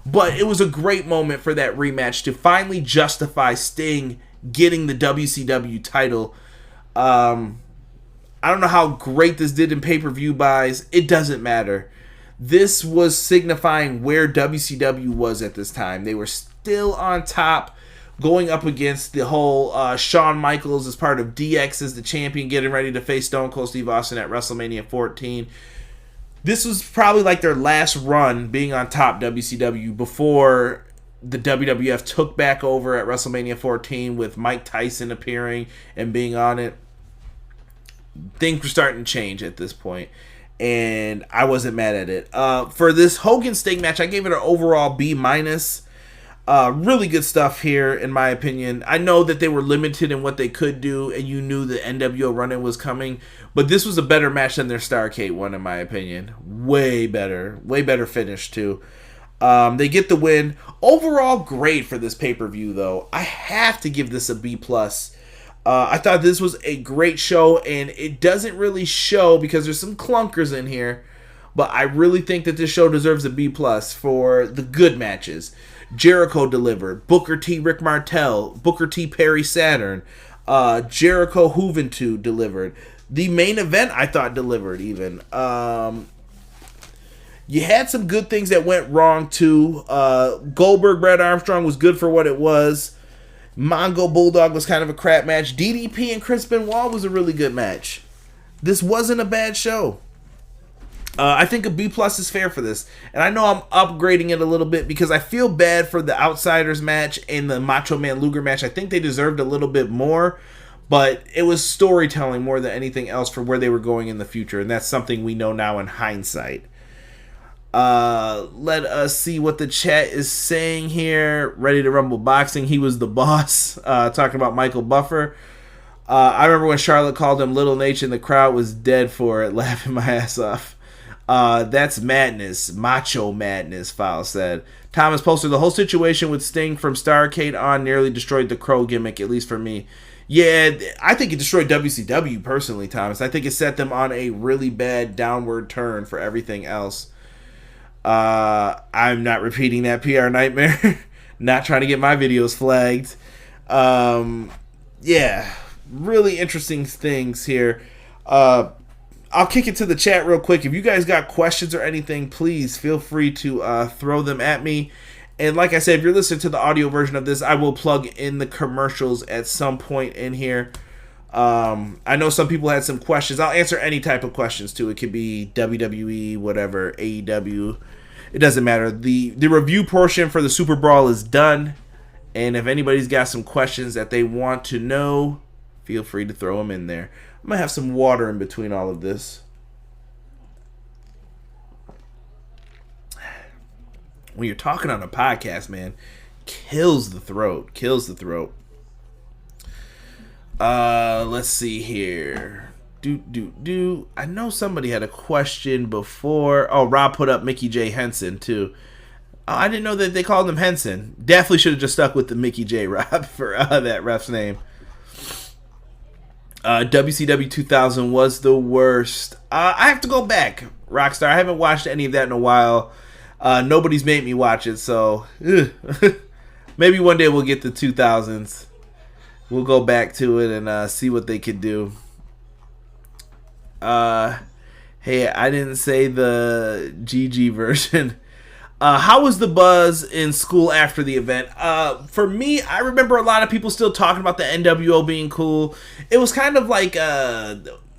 But it was a great moment for that rematch to finally justify Sting getting the WCW title. I don't know how great this did in pay-per-view buys. It doesn't matter. This was signifying where WCW was at this time. They were still on top, going up against the whole Shawn Michaels as part of DX as the champion, getting ready to face Stone Cold Steve Austin at WrestleMania 14. This was probably like their last run being on top, WCW, before the WWF took back over at WrestleMania 14 with Mike Tyson appearing and being on it. Things were starting to change at this point, and I wasn't mad at it. For this Hogan Sting match, I gave it an overall B-. Really good stuff here, in my opinion. I know that they were limited in what they could do, and you knew the NWO run-in was coming, but this was a better match than their Starrcade one, in my opinion. Way better finish, too. They get the win. Overall, great for this pay-per-view, though. I have to give this a B+. I thought this was a great show, and it doesn't really show because there's some clunkers in here, but I really think that this show deserves a B+ for the good matches. Jericho delivered. Booker T. Rick Martel. Booker T. Perry Saturn. Jericho Juventud delivered. The main event, I thought, delivered even. You had some good things that went wrong, too. Goldberg, Brad Armstrong was good for what it was. Mongo Bulldog was kind of a crap match. DDP and Chris Benoit was a really good match. This wasn't a bad show. I think a B+ is fair for this. And I know I'm upgrading it a little bit because I feel bad for the Outsiders match and the Macho Man Luger match. I think they deserved a little bit more. But it was storytelling more than anything else for where they were going in the future. And that's something we know now in hindsight. Let us see what the chat is saying here. Ready to Rumble Boxing. He was the boss. Talking about Michael Buffer. I remember when Charlotte called him Little Nate and the crowd was dead for it. Laughing my ass off. That's madness. Macho madness, File said. Thomas posted the whole situation with Sting from Starrcade on nearly destroyed the Crow gimmick, at least for me. Yeah, I think it destroyed WCW personally, Thomas. I think it set them on a really bad downward turn for everything else. I'm not repeating that PR nightmare. Not trying to get my videos flagged. Yeah, really interesting things here. I'll kick it to the chat real quick. If you guys got questions or anything, please feel free to throw them at me. And like I said, if you're listening to the audio version of this, I will plug in the commercials at some point in here. I know some people had some questions. I'll answer any type of questions too. It could be WWE, whatever, AEW. It doesn't matter. The review portion for the Super Brawl is done. And if anybody's got some questions that they want to know, feel free to throw them in there. I'm going to have some water in between all of this. When you're talking on a podcast, man, kills the throat. Let's see here. I know somebody had a question before. Oh, Rob put up Mickey J. Henson, too. Oh, I didn't know that they called him Henson. Definitely should have just stuck with the Mickey J. Rob for that ref's name. WCW 2000 was the worst. I have to go back, Rockstar. I haven't watched any of that in a while. Nobody's made me watch it, so maybe one day we'll get the 2000s. We'll go back to it and see what they could do. Hey, I didn't say the GG version. How was the buzz in school after the event? For me, I remember a lot of people still talking about the NWO being cool. It was kind of like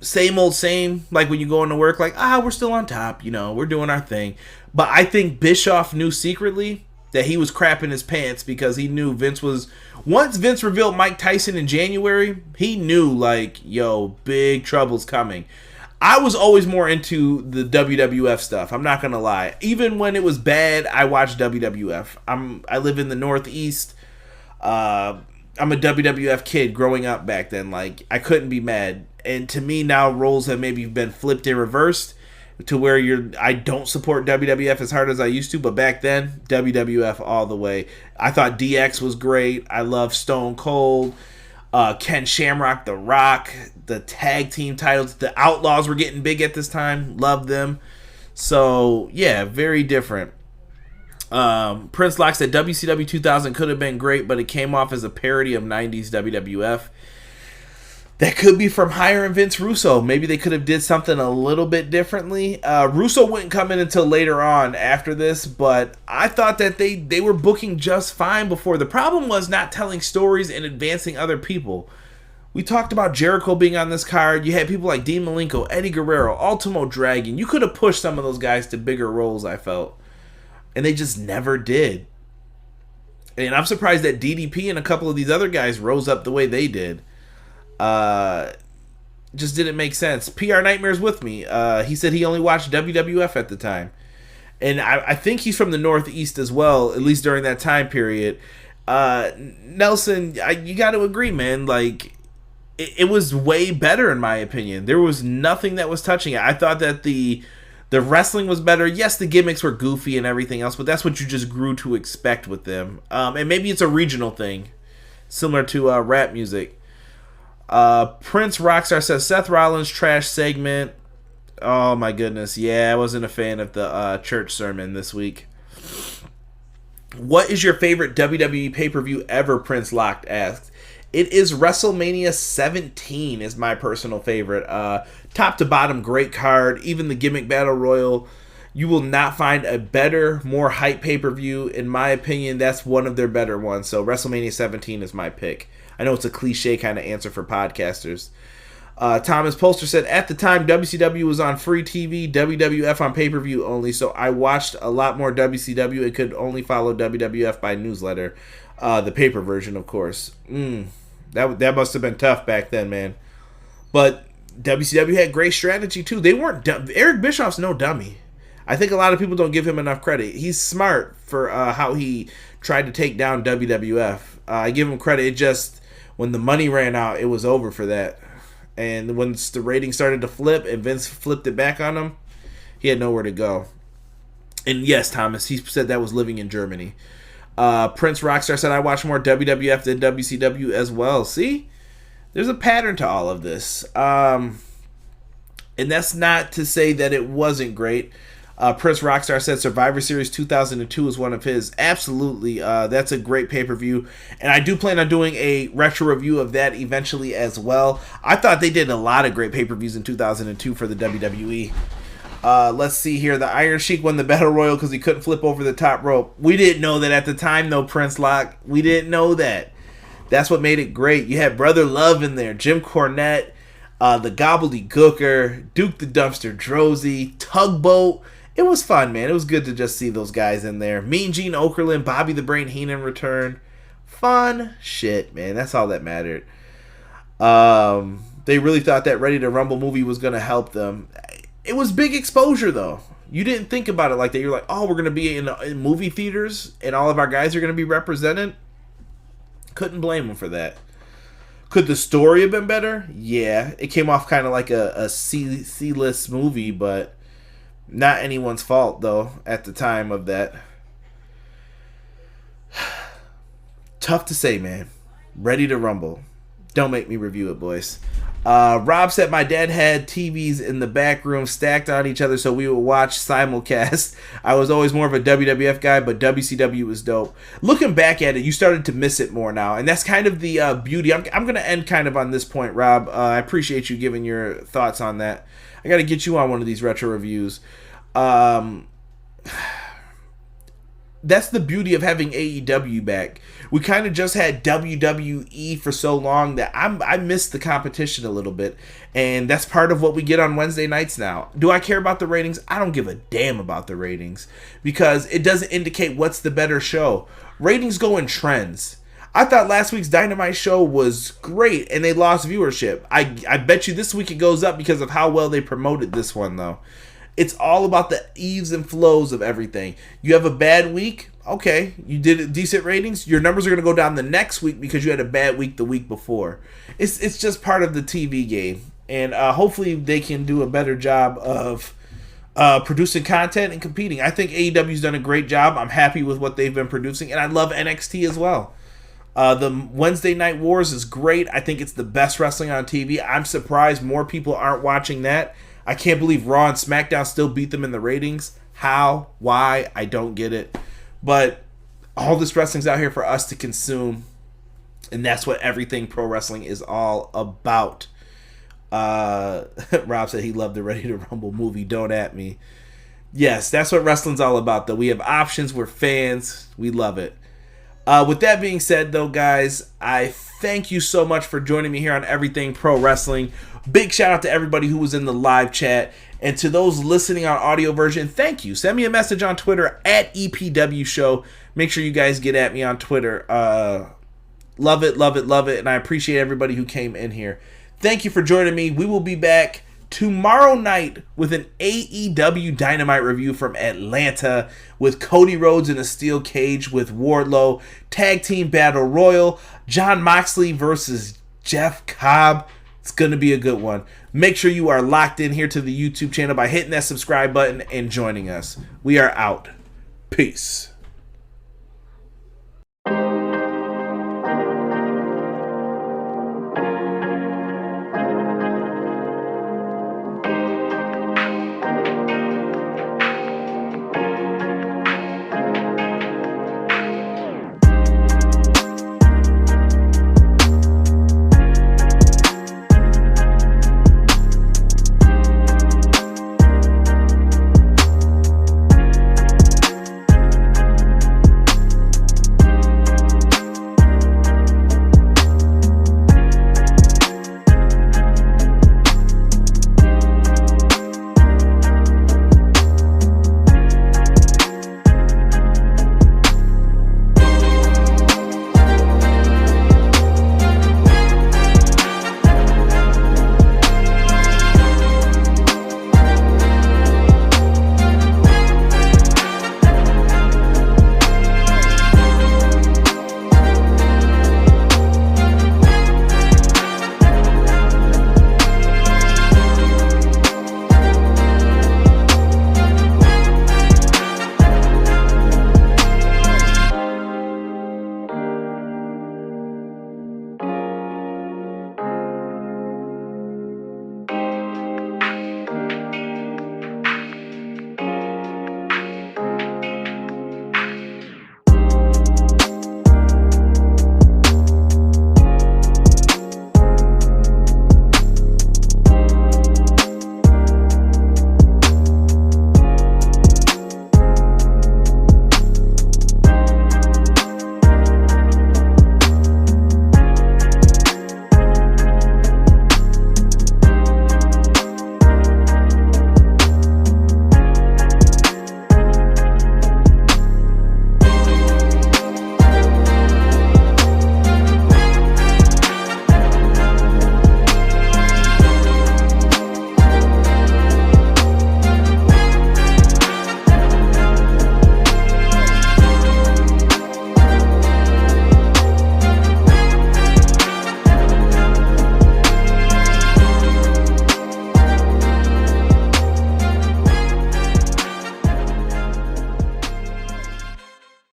same old same, like when you go into work, like, we're still on top, we're doing our thing. But I think Bischoff knew secretly that he was crapping his pants because he knew once Vince revealed Mike Tyson in January, he knew, like, yo, big trouble's coming. I was always more into the WWF stuff, I'm not going to lie. Even when it was bad, I watched WWF. I live in the Northeast. I'm a WWF kid growing up back then. Like, I couldn't be mad. And to me, now roles have maybe been flipped and reversed to where I don't support WWF as hard as I used to, but back then, WWF all the way. I thought DX was great. I love Stone Cold, Ken Shamrock, The Rock, the tag team titles. The Outlaws were getting big at this time. Loved them. So, yeah, very different. Prince Lock said WCW 2000 could have been great, but it came off as a parody of 90s WWF. That could be from hiring Vince Russo. Maybe they could have did something a little bit differently. Russo wouldn't come in until later on after this, but I thought that they were booking just fine before. The problem was not telling stories and advancing other people. We talked about Jericho being on this card. You had people like Dean Malenko, Eddie Guerrero, Ultimo Dragon. You could have pushed some of those guys to bigger roles, I felt. And they just never did. And I'm surprised that DDP and a couple of these other guys rose up the way they did. Just didn't make sense. PR Nightmare's with me. He said he only watched WWF at the time. And I think he's from the Northeast as well, at least during that time period. Nelson, you got to agree, man. Like, it was way better in my opinion. There was nothing that was touching it. I thought that the wrestling was better. Yes, the gimmicks were goofy and everything else, but that's what you just grew to expect with them. And maybe it's a regional thing, similar to rap music. Prince Rockstar says Seth Rollins trash segment. Oh my goodness. Yeah, I wasn't a fan of the church sermon this week. What is your favorite WWE pay-per-view ever? Prince Locked asked. It is WrestleMania 17 is my personal favorite. Top to bottom, great card. Even the gimmick battle royal. You will not find a better, more hype pay-per-view. In my opinion, that's one of their better ones. So WrestleMania 17 is my pick. I know it's a cliche kind of answer for podcasters. Thomas Polster said, at the time, WCW was on free TV, WWF on pay-per-view only, so I watched a lot more WCW and could only follow WWF by newsletter. The paper version, of course. That must have been tough back then, man. But WCW had great strategy, too. They weren't dumb. Eric Bischoff's no dummy. I think a lot of people don't give him enough credit. He's smart for how he tried to take down WWF. I give him credit. It just, when the money ran out, it was over for that. And once the ratings started to flip and Vince flipped it back on him, he had nowhere to go. And yes, Thomas, he said that was living in Germany. Prince Rockstar said, I watch more WWF than WCW as well. See? There's a pattern to all of this. And that's not to say that it wasn't great. Prince Rockstar said Survivor Series 2002 is one of his. Absolutely. That's a great pay-per-view. And I do plan on doing a retro review of that eventually as well. I thought they did a lot of great pay-per-views in 2002 for the WWE. Let's see here. The Iron Sheik won the Battle Royal because he couldn't flip over the top rope. We didn't know that at the time, though, Prince Lock. We didn't know that. That's what made it great. You had Brother Love in there, Jim Cornette, the Gobbledygooker, Duke the Dumpster Drozy, Tugboat. It was fun, man. It was good to just see those guys in there. Mean Gene Okerlund, Bobby the Brain Heenan return. Fun shit, man. That's all that mattered. They really thought that Ready to Rumble movie was going to help them. It was big exposure, though. You didn't think about it like that. You're like, oh, we're going to be in movie theaters and all of our guys are going to be represented. Couldn't blame them for that. Could the story have been better? Yeah. It came off kind of like a C-list movie, but not anyone's fault, though, at the time of that. Tough to say, man. Ready to Rumble. Don't make me review it, boys. Rob said my dad had TVs in the back room stacked on each other so we would watch simulcast. I was always more of a WWF guy, but WCW was dope. Looking back at it, you started to miss it more now, and that's kind of the beauty. I'm going to end kind of on this point, Rob. I appreciate you giving your thoughts on that. I got to get you on one of these retro reviews. That's the beauty of having AEW back. We kind of just had WWE for so long that I missed the competition a little bit. And that's part of what we get on Wednesday nights now. Do I care about the ratings? I don't give a damn about the ratings because it doesn't indicate what's the better show. Ratings go in trends. I thought last week's Dynamite show was great and they lost viewership. I bet you this week it goes up because of how well they promoted this one, though. It's all about the eves and flows of everything. You have a bad week, okay, you did decent ratings, your numbers are going to go down the next week because you had a bad week the week before. It's just part of the TV game. And hopefully they can do a better job of producing content and competing. I think AEW's done a great job. I'm happy with what they've been producing. And I love NXT as well. The Wednesday Night Wars is great. I think it's the best wrestling on TV. I'm surprised more people aren't watching that. I can't believe Raw and SmackDown still beat them in the ratings. How? Why? I don't get it. But all this wrestling's out here for us to consume. And that's what everything pro wrestling is all about. Rob said he loved the Ready to Rumble movie. Don't at me. Yes, that's what wrestling's all about, though. We have options. We're fans. We love it. With that being said, though, guys, I thank you so much for joining me here on Everything Pro Wrestling. Big shout out to everybody who was in the live chat. And to those listening on audio version, thank you. Send me a message on Twitter at EPW Show. Make sure you guys get at me on Twitter. Love it, love it, love it. And I appreciate everybody who came in here. Thank you for joining me. We will be back tomorrow night with an AEW Dynamite review from Atlanta with Cody Rhodes in a steel cage with Wardlow. Tag Team Battle Royal. Jon Moxley versus Jeff Cobb. It's going to be a good one. Make sure you are locked in here to the YouTube channel by hitting that subscribe button and joining us. We are out. Peace.